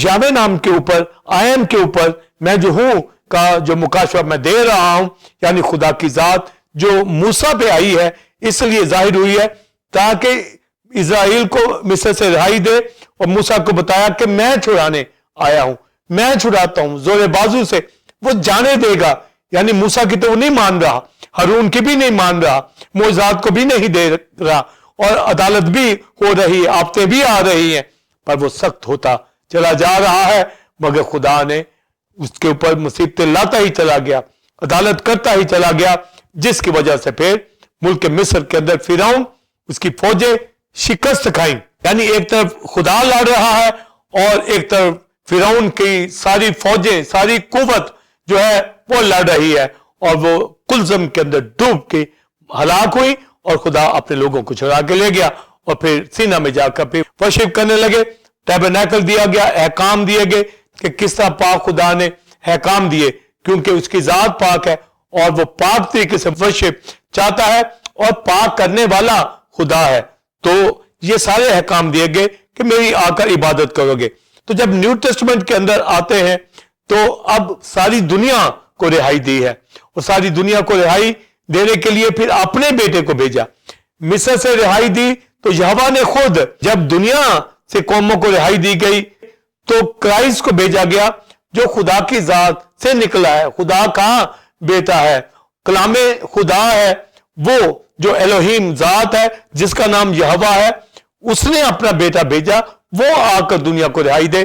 A: یہوہ نام کے اوپر، آئی ایم کے اوپر، میں جو ہوں کا جو مکاشفہ میں دے رہا ہوں، یعنی خدا کی ذات جو موسیٰ پہ آئی ہے، اس لیے ظاہر ہوئی ہے تاکہ اسرائیل کو مصر سے رہائی دے، اور موسیٰ کو بتایا کہ میں چھڑانے آیا ہوں، میں چھڑاتا ہوں زور بازو سے۔ وہ جانے دے گا، یعنی موسیٰ کی تو وہ نہیں مان رہا، ہارون کی بھی نہیں مان رہا، معجزات کو بھی نہیں دے رہا، اور عدالت بھی ہو رہی ہے، آفتیں بھی آ رہی ہیں، پر وہ سخت ہوتا چلا جا رہا ہے، مگر خدا نے اس کے اوپر مصیبتیں لاتا ہی چلا گیا، عدالت کرتا ہی چلا گیا، جس کی وجہ سے پھر ملک مصر کے اندر فرعون، اس کی فوجیں شکست کھائیں، یعنی ایک طرف خدا لڑ رہا ہے اور ایک طرف فرعون کی ساری فوجیں، ساری قوت جو ہے وہ لڑ رہی ہے، اور وہ کلزم کے اندر ڈوب کے ہلاک ہوئی، اور خدا اپنے لوگوں کو چھڑا کے لے گیا، اور پھر سینا میں جا کر پھر ورشپ کرنے لگے۔ ٹیبرنیکل دیا گیا، احکام دیے گئے کہ کس طرح پاک خدا نے احکام دیے، کیونکہ اس کی ذات پاک ہے اور وہ پاک طریقے سے ورشپ چاہتا ہے، اور پاک کرنے والا خدا ہے۔ تو یہ سارے احکام دیے گئے کہ میری آ کر عبادت کرو گے۔ تو جب نیو ٹیسٹمنٹ کے اندر آتے ہیں تو اب ساری دنیا کو رہائی دی ہے، اور ساری دنیا کو رہائی دینے کے لیے پھر اپنے بیٹے کو بھیجا۔ مصر سے رہائی دی تو یہوہ نے خود، جب دنیا سے قوموں کو رہائی دی گئی تو کرائسٹ کو بھیجا گیا جو خدا کی ذات سے نکلا ہے۔ خدا کا بیٹا ہے، کلام خدا ہے، وہ جو الوہیم ذات ہے جس کا نام یہوہ ہے، اس نے اپنا بیٹا بھیجا، وہ آ کر دنیا کو رہائی دے۔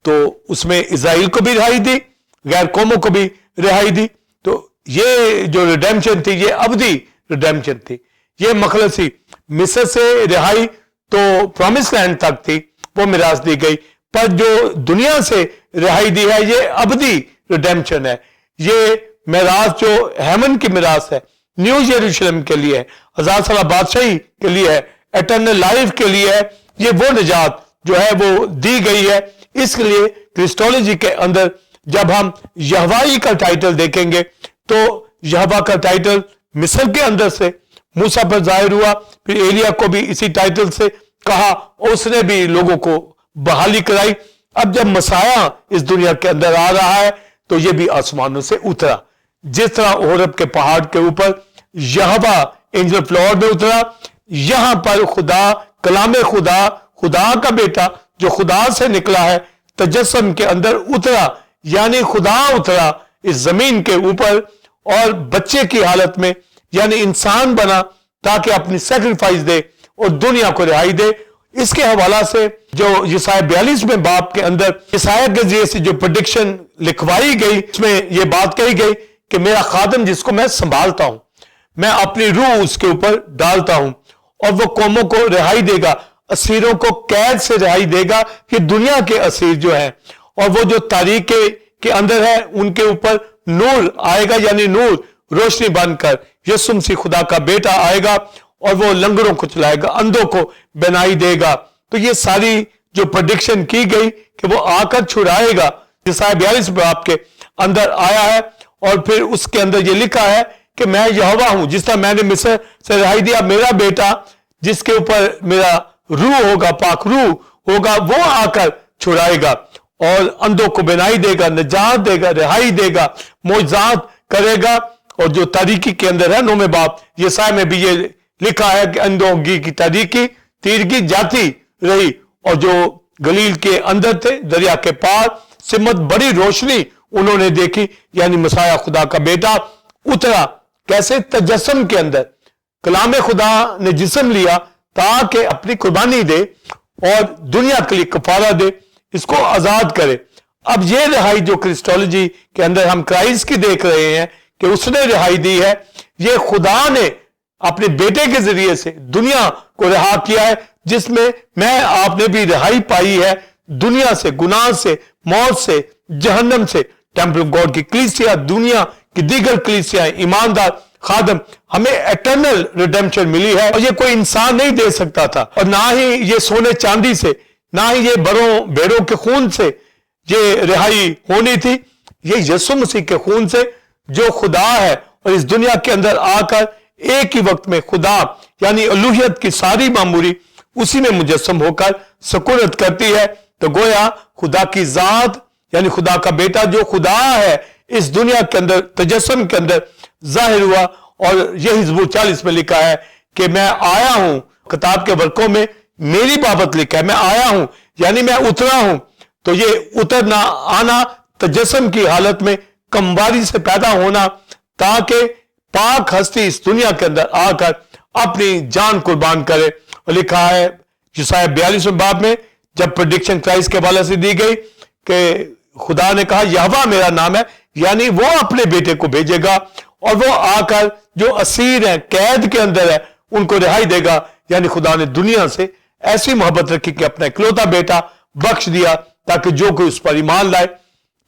A: تو اس میں اسرائیل کو بھی رہائی دی، غیر قوموں کو بھی رہائی دی۔ تو یہ جو ریڈیمپشن تھی یہ ابدی ریڈیمپشن تھی. یہ مخلصی مصر سے رہائی تو پرومس لینڈ تک تھی، وہ میراث دی گئی، پر جو دنیا سے رہائی دی ہے یہ ابدی ریڈیمپشن ہے. یہ میراث جو ہیمن کی میراث ہے، نیو یروشلم کے لیے ہے، 1000 سالہ بادشاہی کے لیے ہے، ایٹرنل لائف کے لیے ہے. یہ وہ نجات جو ہے وہ دی گئی ہے. اس لیے کرسٹولوجی کے اندر جب ہم یہوائی کا ٹائٹل دیکھیں گے تو یہوا کا ٹائٹل مصر کے اندر سے موسیٰ پر ظاہر ہوا، پھر ایلیا کو بھی اسی ٹائٹل سے کہا، اس نے بھی لوگوں کو بحالی کرائی. اب جب مسیح اس دنیا کے اندر آ رہا ہے تو یہ بھی آسمانوں سے اترا. جس طرح ہورب کے پہاڑ کے اوپر یہوا اینجل آف لارڈ میں اترا، یہاں پر خدا، کلام خدا، خدا کا بیٹا جو خدا سے نکلا ہے، تجسم کے اندر اترا، یعنی خدا اترا اس زمین کے اوپر اور بچے کی حالت میں، یعنی انسان بنا تاکہ اپنی سیکریفائس دے اور دنیا کو رہائی دے. اس کے حوالہ سے جو یسایا 42 باب کے اندر یسایا کے ذریعے سے جو پریڈکشن لکھوائی گئی، اس میں یہ بات کہی گئی کہ میرا خادم جس کو میں سنبھالتا ہوں، میں اپنی روح اس کے اوپر ڈالتا ہوں اور وہ قوموں کو رہائی دے گا، اسیروں کو قید سے رہائی دے گا. کہ دنیا کے اسیر جو ہیں اور وہ جو تاریخ کے اندر ہے ان کے اوپر نور آئے گا، یعنی نور روشنی بن کر یسوع مسیح خدا کا بیٹا آئے گا اور وہ لنگڑوں کو چلائے گا، اندھوں کو بینائی دے گا. تو یہ ساری جو پریڈکشن کی گئی کہ وہ آ کر چھڑائے گا، یسایا 42 باب کے اندر آیا ہے. اور پھر اس کے اندر یہ لکھا ہے کہ میں یہوہ ہوں، جس طرح میں نے مصر سے رہائی دیا، میرا بیٹا جس کے اوپر میرا روح ہوگا، پاک روح ہوگا، وہ آ کر چھڑائے گا اور اندھوں کو بینائی دے گا، نجات دے گا، رہائی دے گا، معجزات کرے گا. اور جو تاریکی کے اندر ہے 9 باب یسایا میں بھی یہ لکھا ہے کہ اندھوں کی تاریکی تیرگی جاتی رہی، اور جو گلیل کے اندر تھے دریا کے پار سمت بڑی روشنی انہوں نے دیکھی. یعنی مسیح خدا کا بیٹا اترا. کیسے؟ تجسم کے اندر. کلام خدا نے جسم لیا تاکہ اپنی قربانی دے اور دنیا کے لیے کفارہ دے، اس کو آزاد کرے. اب یہ رہائی جو کرسٹولوجی کے اندر ہم کرائسٹ کی دیکھ رہے ہیں کہ اس نے رہائی دی ہے، یہ خدا نے اپنے بیٹے کے ذریعے سے دنیا کو رہا کیا ہے، جس میں آپ نے بھی رہائی پائی ہے دنیا سے، گناہ سے، موت سے، جہنم سے. ٹیمپل آف گاڈ کی کلیسیا، دنیا کی دیگر کلیسیا، ایماندار خادم، ہمیں ایٹرنل ریڈیمپشن ملی ہے اور یہ کوئی انسان نہیں دے سکتا تھا، اور نہ ہی یہ سونے چاندی سے، نہ ہی یہ بیڑوں کے خون سے یہ رہائی ہونی تھی. یہ یسوع مسیح کے خون سے جو خدا ہے اور اس دنیا کے اندر آ کر ایک ہی وقت میں خدا یعنی الوہیت کی ساری معموری اسی میں مجسم ہو کر سکونت کرتی ہے. تو گویا خدا کی ذات یعنی خدا کا بیٹا جو خدا ہے اس دنیا کے اندر تجسم کے اندر ظاہر ہوا. اور یہی زبور 40 میں لکھا ہے کہ میں آیا ہوں، کتاب کے ورقوں میں میری بابت لکھا ہے، میں آیا ہوں یعنی میں اترا ہوں. تو یہ اترنا، آنا تجسم کی حالت میں، کمباری سے پیدا ہونا، تاکہ پاک ہستی اس دنیا کے اندر آ کر اپنی جان قربان کرے. اور لکھا ہے یسایا 42 باب میں جب پریڈکشن کرائسٹ کے حوالے سے دی گئی کہ خدا نے کہا یہوہ میرا نام ہے، یعنی وہ اپنے بیٹے کو بھیجے گا اور وہ آ کر جو اسیر ہیں، قید کے اندر ہے، ان کو رہائی دے گا. یعنی خدا نے دنیا سے ایسی محبت رکھی کہ اپنا اکلوتا بیٹا بخش دیا تاکہ جو کوئی اس پر ایمان لائے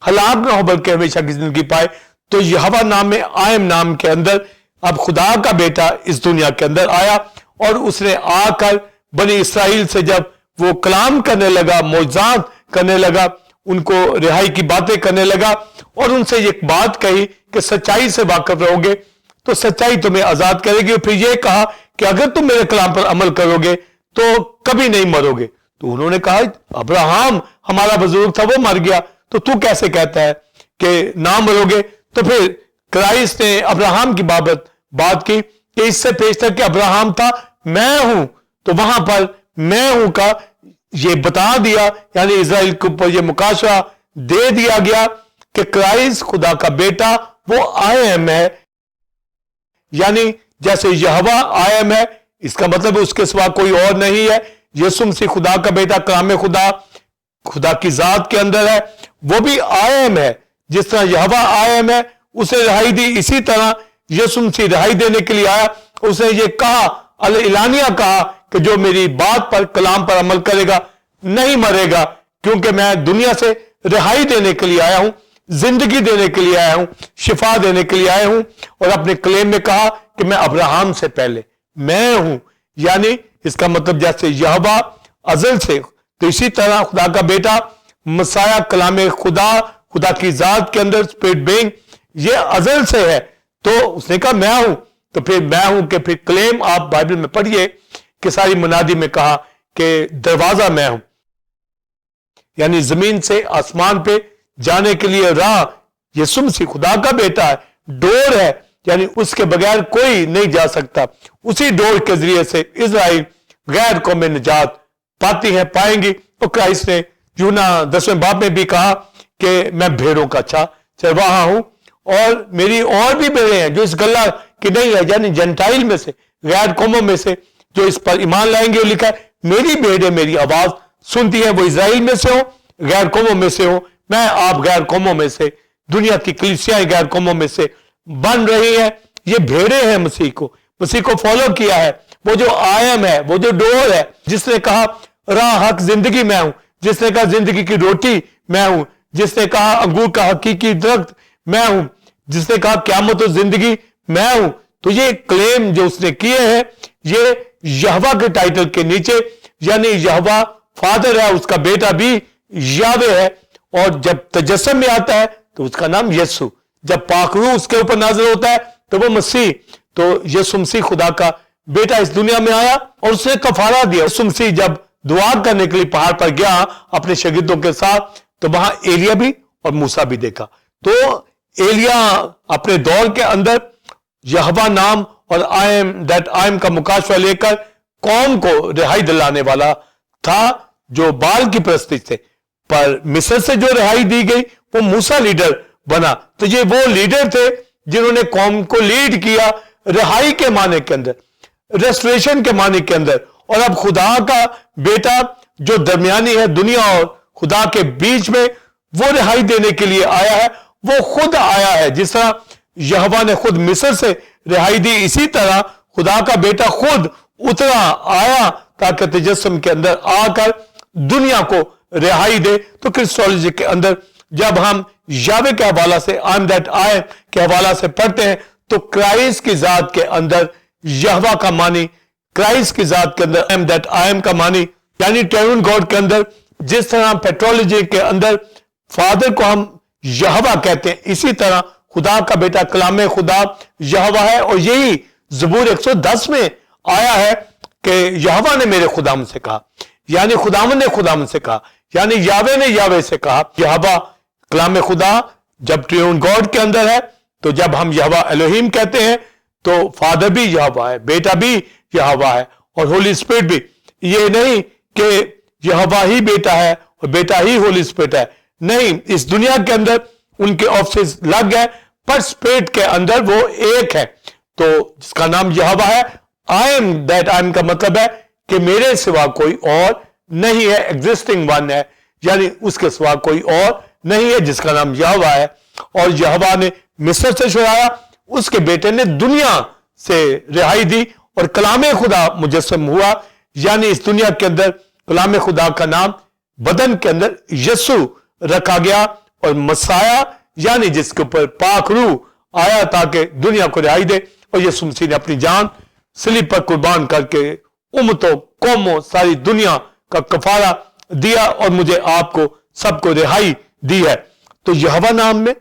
A: ہلاک نہ ہو بلکہ ہمیشہ کی زندگی پائے. تو یہوہ نام میں آئم نام کے اندر اب خدا کا بیٹا اس دنیا کے اندر آیا اور اس نے آ کر بنی اسرائیل سے جب وہ کلام کرنے لگا، معجزات کرنے لگا، ان کو رہائی کی باتیں کرنے لگا اور ان سے ایک بات کہی کہ سچائی سے واقف رہو گے تو سچائی تمہیں آزاد کرے گی. اور پھر یہ کہا کہ اگر تم میرے کلام پر عمل کرو گے تو کبھی نہیں مرو گے. تو انہوں نے کہا ابراہم ہمارا بزرگ تھا، وہ مر گیا، تو کیسے کہتا ہے کہ نہ مرو گے؟ تو پھر کرائسٹ نے ابراہم کی بابت بات کی کہ اس سے پیشتر کہ ابراہم تھا میں ہوں، تو وہاں پر میں ہوں کا یہ بتا دیا، یعنی اسرائیل کے اوپر یہ مکاشفہ دے دیا گیا کہ کرائسٹ خدا کا بیٹا وہ آئم ہے. یعنی جیسے یہوہ آئم ہے، اس کا مطلب اس کے سوا کوئی اور نہیں ہے. یسوع مسیح خدا کا بیٹا، کلام خدا کی ذات کے اندر ہے، وہ بھی آئم ہے. جس طرح یہوہ آئم ہے اسے رہائی دی، اسی طرح یسوع مسیح رہائی دینے کے لیے آیا. اس نے یہ کہا، اعلانیہ کہا کہ جو میری بات پر، کلام پر عمل کرے گا نہیں مرے گا، کیونکہ میں دنیا سے رہائی دینے کے لیے آیا ہوں، زندگی دینے کے لیے آیا ہوں، شفا دینے کے لیے آیا ہوں. اور اپنے کلیم میں کہا کہ میں ابراہم سے پہلے میں ہوں. یعنی اس کا مطلب جیسے یہوہ ازل سے، تو اسی طرح خدا کا بیٹا مسیح، کلام خدا، خدا کی ذات کے اندر اسپرٹ بینگ، یہ ازل سے ہے. تو اس نے کہا میں ہوں. تو پھر میں ہوں کہ پھر کلیم آپ بائبل میں پڑھیے کہ ساری منادی میں کہا کہ دروازہ میں ہوں. یعنی زمین سے آسمان پہ جانے کے لیے راہ یسوع مسیح خدا کا بیٹا ہے، ڈور ہے، یعنی اس کے بغیر کوئی نہیں جا سکتا. اسی ڈور کے ذریعے سے اسرائیل غیر قومیں نجات پاتی ہیں، پائیں گی. تو کرائسٹ نے یوحنا 10ویں باب میں بھی کہا کہ میں بھیڑوں کا اچھا چرواہا ہوں، اور میری اور بھی بھیڑیں ہیں جو اس گلہ کی نہیں ہے، یعنی جنٹائل میں سے، غیر قوموں میں سے جو اس پر ایمان لائیں گے. وہ لکھا ہے میری بھیڑیں میری آواز سنتی ہیں، وہ اسرائیل میں سے ہوں، غیر قوموں میں سے ہوں. میں آپ غیر قوموں میں سے، دنیا کی کلیسیاں غیر قوموں میں سے بن رہی ہیں. یہ بھیڑیں ہیں مسیح کو فالو کیا ہے. وہ جو آئم ہے، وہ جو ڈور ہے، جس نے کہا راہ حق زندگی میں ہوں، جس نے کہا زندگی کی روٹی میں ہوں، جس نے کہا انگور کا حقیقی درخت میں ہوں، جس نے کہا قیامت و زندگی میں ہوں. تو یہ کلیم جو اس نے کیے ہیں، یہ یہوہ کے ٹائٹل کے نیچے، یعنی یہوہ فادر ہے، اس کا بیٹا بھی یاوے ہے. اور جب تجسم میں آتا ہے تو اس کا نام یسوع. جب پاک روح اس کے اوپر نازل ہوتا ہے تو وہ مسیح. تو یسوع مسیح خدا کا بیٹا اس دنیا میں آیا اور اس نے کفارہ دیا. یسوع مسیح جب دعا کرنے کے لیے پہاڑ پر گیا اپنے شاگردوں کے ساتھ، تو وہاں ایلیا بھی اور موسیٰ بھی دیکھا. تو ایلیا اپنے دور کے اندر یہوہ نام اور آئم کا مکاشفہ لے کر قوم کو رہائی دلانے والا تھا جو بال کی پرستی سے. پر مصر سے جو رہائی دی گئی وہ موسیٰ لیڈر بنا. تو یہ وہ لیڈر تھے جنہوں نے قوم کو لیڈ کیا رہائی کے معنی کے اندر، ریسٹوریشن کے معنی کے اندر. اور اب خدا کا بیٹا جو درمیانی ہے دنیا اور خدا کے بیچ میں، وہ رہائی دینے کے لیے آیا ہے. وہ خود آیا ہے. جس طرح یہوہ نے خود مصر سے رہائی دی، اسی طرح خدا کا بیٹا خود اترا، آیا تاکہ تجسم کے اندر آ کر دنیا کو رہائی دے. تو کرسٹولوجی کے اندر جب ہم یاوے کے حوالہ سے کے حوالہ سے پڑھتے ہیں تو کرائسٹ کی ذات کے اندر یہوہ کا معنی، کرائسٹ کی ذات کے اندر کا معنی، یعنی ٹرون گاڈ کے اندر جس طرح پیٹرولوجی کے اندر فادر کو ہم یہوہ کہتے ہیں، اسی طرح خدا کا بیٹا کلام خدا یہوہ ہے. اور یہی زبور 110 میں آیا ہے کہ یہوہ نے میرے خداوند سے کہا، یعنی خداوند نے خداوند سے کہا، یعنی یاوے نے یاوے سے کہا. یہوہ کلام خدا جب ٹرون گاڈ کے اندر ہے، تو جب ہم یہوہ الوہیم کہتے ہیں تو فادر بھی یہوہ ہے، بیٹا بھی یہوہ ہے، اور ہولی اسپرٹ بھی. یہ نہیں کہ یہوہ ہی بیٹا ہے اور بیٹا ہی ہولی اسپرٹ ہے، نہیں. اس دنیا کے اندر ان کے آفسز لگ گئے، پر اسپرٹ کے اندر وہ ایک ہے. تو جس کا نام یہوہ ہے. آئم کا مطلب ہے کہ میرے سوا کوئی اور نہیں ہے، ایگزسٹنگ ون ہے، یعنی اس کے سوا کوئی اور نہیں ہے، جس کا نام یہوہ ہے. اور یہوہ نے مصر سے چھڑایا، اس کے بیٹے نے دنیا سے رہائی دی، اور کلام خدا مجسم ہوا. یعنی اس دنیا کے اندر کلام خدا کا نام بدن کے اندر یسوع رکھا گیا، اور مسیح یعنی جس کے اوپر پاک روح آیا تاکہ دنیا کو رہائی دے. اور یسوع مسیح نے اپنی جان صلیب پر قربان کر کے امتوں، قوموں، ساری دنیا کا کفارہ دیا، اور مجھے آپ کو سب کو رہائی دی ہے. تو یہوہ نام میں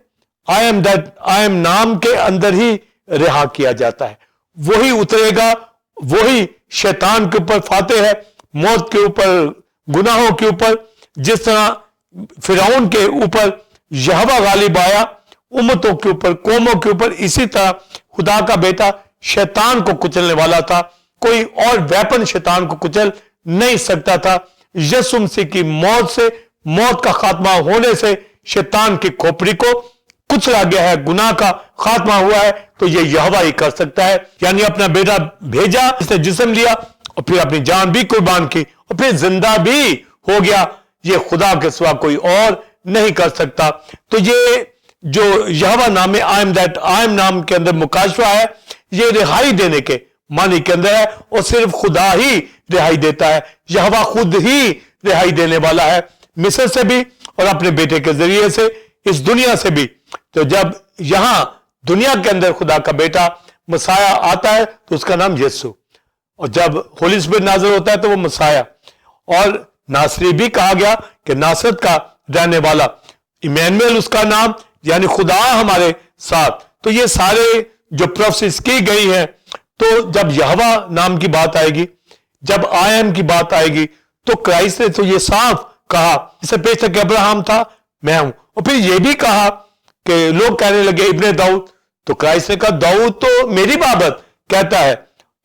A: آئم نام کے اندر ہی رہا کیا جاتا ہے. وہی اترے گا، وہی شیطان کے اوپر فاتح ہے، موت کے اوپر، گناہوں کے اوپر. جس طرح فرعون کے اوپر یہوہ غالب آیا، امتوں کے اوپر، قوموں کے اوپر، اسی طرح خدا کا بیٹا شیطان کو کچلنے والا تھا. کوئی اور ویپن شیطان کو کچل نہیں سکتا تھا. یسوع مسیح کی موت سے، موت کا خاتمہ ہونے سے شیطان کی کھوپڑی کو کچلا گیا ہے، گناہ کا خاتمہ ہوا ہے. تو یہ یہوہ ہی کر سکتا ہے. یعنی اپنا بیٹا بھیجا، اس نے جسم لیا اور پھر اپنی جان بھی قربان کی اور پھر زندہ بھی ہو گیا. یہ خدا کے سوا کوئی اور نہیں کر سکتا. تو یہ جو یہوہ نام میں آئی ایم دیٹ آئی ایم نام کے اندر مکاشفہ ہے، یہ رہائی دینے کے معنی کے اندر ہے، اور صرف خدا ہی رہائی دیتا ہے، یہوہ خود ہی رہائی دینے والا ہے، مصر سے بھی اور اپنے بیٹے کے ذریعے سے اس دنیا سے بھی۔ تو جب یہاں دنیا کے اندر خدا کا بیٹا مسیح آتا ہے تو اس کا نام یسوع، اور جب ہولی اسپرٹ نازل ہوتا ہے تو وہ مسیح، اور ناصری بھی کہا گیا کہ ناصرت کا رہنے والا، ایمینویل اس کا نام، یعنی خدا ہمارے ساتھ۔ تو یہ سارے جو پروفیسیز کی گئی ہیں، تو جب یہوہ نام کی بات آئے گی، جب آئی ایم کی بات آئے گی، تو کرائسٹ نے تو یہ صاف کہا، اس سے پیش تک ابراہم تھا میں ہوں، اور پھر یہ بھی کہا کہ لوگ کہنے لگے ابن داؤد، تو کرائسٹ نے کہا داؤد تو میری بابت کہتا ہے،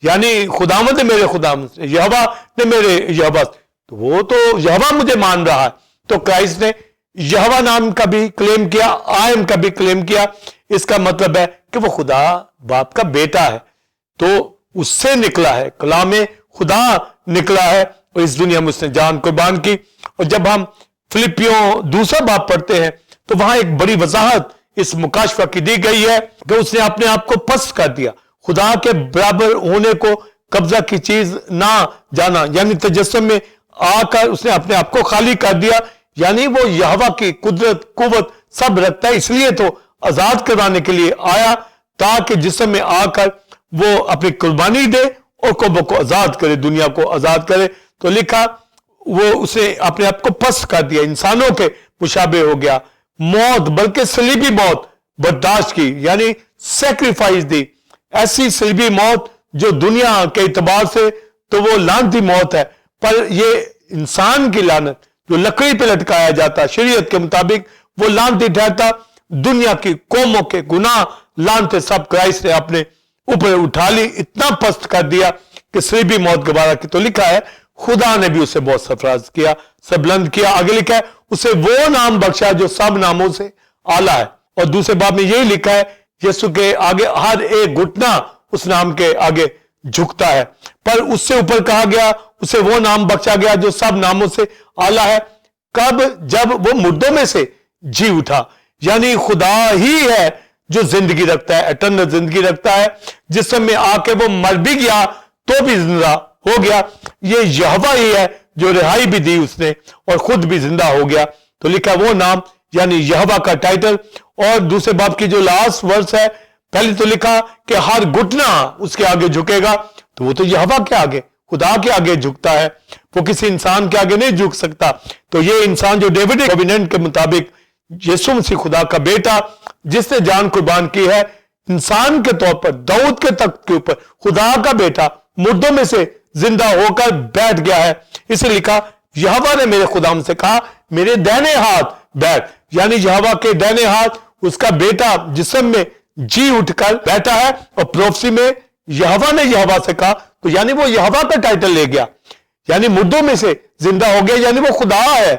A: یعنی خداوند نے میرے خداوند سے، یہوہ نے میرے یہوہ سے، تو وہ تو یہوہ مجھے مان رہا ہے۔ تو کرائسٹ نے یہوہ نام کا بھی کلیم کیا، آئی ایم کا بھی کلیم کیا، اس کا مطلب ہے کہ وہ خدا باپ کا بیٹا ہے، تو اس سے نکلا ہے، کلام خدا نکلا ہے، اور اس دنیا میں اس نے جان قربان کی۔ اور جب ہم فلپیوں دوسرا باب پڑھتے ہیں تو وہاں ایک بڑی وضاحت اس مکاشفہ کی دی گئی ہے کہ اس نے اپنے آپ کو پست کر دیا، خدا کے برابر ہونے کو قبضہ کی چیز نہ جانا، یعنی تجسم میں آ کر اس نے اپنے آپ کو خالی کر دیا، یعنی وہ یہوہ کی قدرت قوت سب رکھتا ہے، اس لیے تو آزاد کروانے کے لیے آیا، تاکہ جسم میں آ کر وہ اپنی قربانی دے اور قوموں کو آزاد کرے، دنیا کو آزاد کرے۔ تو لکھا وہ اسے اپنے آپ کو پست کر دیا، انسانوں کے مشابہ ہو گیا، موت بلکہ صلیبی موت برداشت کی، یعنی سیکریفائس دی، ایسی صلیبی موت جو دنیا کے اعتبار سے تو وہ لعنتی موت ہے، پر یہ انسان کی لعنت جو لکڑی پہ لٹکایا جاتا شریعت کے مطابق وہ لعنتی ٹھہرتا، دنیا کی قوموں کے گناہ لعنت سب کرائسٹ نے اپنے اوپر اٹھا لی، اتنا پست کر دیا کہ صلیبی موت گوارا کی۔ تو لکھا ہے خدا نے بھی اسے بہت سرفراز کیا، سب بلند کیا، آگے لکھا ہے اسے وہ نام بخشا جو سب ناموں سے اعلیٰ ہے، اور دوسرے باب میں یہی لکھا ہے یسوع کے آگے ہر ایک گھٹنا اس نام کے آگے جھکتا ہے، پر اس سے اوپر کہا گیا اسے وہ نام بخشا گیا جو سب ناموں سے اعلیٰ ہے، کب؟ جب وہ مردوں میں سے جی اٹھا، یعنی خدا ہی ہے جو زندگی رکھتا ہے، اٹرنل زندگی رکھتا ہے، جسم میں آ کے وہ مر بھی گیا تو بھی زندہ ہو گیا، یہ یہوہ ہی ہے جو رہائی بھی دی اس نے اور خود بھی زندہ ہو گیا۔ تو لکھا وہ نام یعنی یہوہ کا ٹائٹل، اور دوسرے باب کی جو لاسٹ ورس ہے، پہلے تو لکھا کہ ہر گھٹنا اس کے آگے جھکے گا، تو وہ تو یہوہ کے آگے، خدا کے آگے جھکتا ہے، وہ کسی انسان کے آگے نہیں جھک سکتا۔ تو یہ انسان جو ڈیوڈ کویننٹ کے مطابق یسوع مسیح خدا کا بیٹا جس نے جان قربان کی ہے، انسان کے طور پر داؤد کے تخت کے اوپر خدا کا بیٹا مردوں میں سے زندہ ہو کر بیٹھ گیا ہے، اسے لکھا یہوہ نے میرے خداوند سے کہا میرے دہنے ہاتھ بیٹھ، یعنی یہوہ کے دہنے ہاتھ اس کا بیٹا جسم میں جی اٹھ کر بیٹھا ہے، اور پروفسی میں یہوہ نے یہوہ سے کہا، تو یعنی وہ یہوہ کا ٹائٹل لے گیا، یعنی مردوں میں سے زندہ ہو گیا، یعنی وہ خدا ہے۔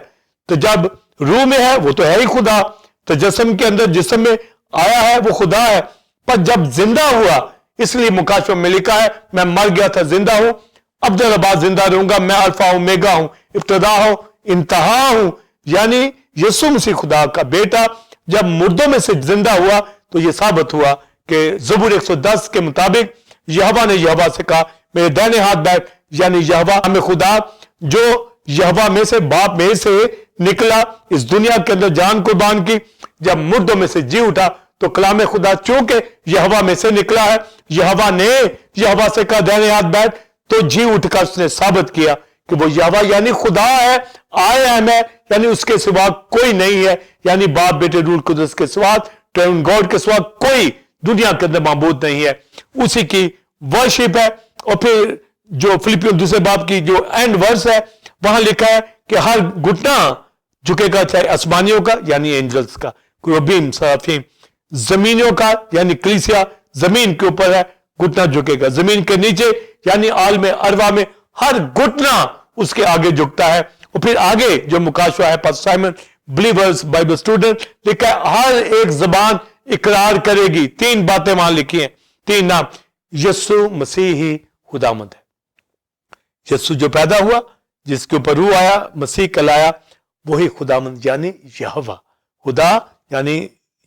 A: تو جب روح میں ہے وہ تو ہے ہی خدا، تو جسم کے اندر جسم میں آیا ہے وہ خدا ہے، پر جب زندہ ہوا، اس لیے مکاشفہ میں لکھا ہے میں مر گیا تھا زندہ ہوں، اب دیر بعد زندہ رہوں گا، میں الفا ہوں اومیگا ہوں، ابتدا ہوں انتہا ہوں، یعنی یسوع مسیح خدا کا بیٹا جب مردوں میں سے زندہ ہوا تو یہ ثابت ہوا کہ زبور 110 کے مطابق یہوہ نے یہوہ سے کہا میرے دہنے ہاتھ بیٹھ، یعنی یہوہ ہمیں خدا جو یہوہ میں سے باپ میں سے نکلا، اس دنیا کے اندر جان قربان کی، جب مردوں میں سے جی اٹھا تو کلام خدا چونکہ یہوہ میں سے نکلا ہے، یہوہ نے یہوہ سے کہا دہنے ہاتھ بیٹھ، تو جی اٹھ کر اس نے ثابت کیا کہ وہ یہوہ یعنی خدا ہے، آئی ایم ہے، یعنی اس کے سوا کوئی نہیں ہے، یعنی باپ بیٹے روح القدس کے سوا، ٹرائن گاڈ کے سوا کوئی دنیا کے اندر معبود نہیں ہے، اسی کی ورشپ ہے۔ اور پھر جو فلپیوں دوسرے باب کی جو اینڈ ورس ہے وہاں لکھا ہے کہ ہر گھٹنا جھکے گا، چاہے آسمانیوں کا یعنی اینجلز کا، کروبیم سرافیم، زمینوں کا یعنی کلیسیا زمین کے اوپر ہے گھٹنا جھکے گا، زمین کے نیچے یعنی عالم ارواح میں ہر گھٹنا اس کے آگے جھکتا ہے۔ اور پھر آگے جو مکاشفہ ہے pastor Simon believers Bible student لکھا ہے ہر ایک زبان اقرار کرے گی، 3 باتیں وہاں لکھی ہیں، 3 نام، یسوع مسیح ہی خداوند ہے، یسوع جو پیدا ہوا جس کے اوپر روح آیا مسیح کلایا وہی خداوند یعنی یہوہ، خدا یعنی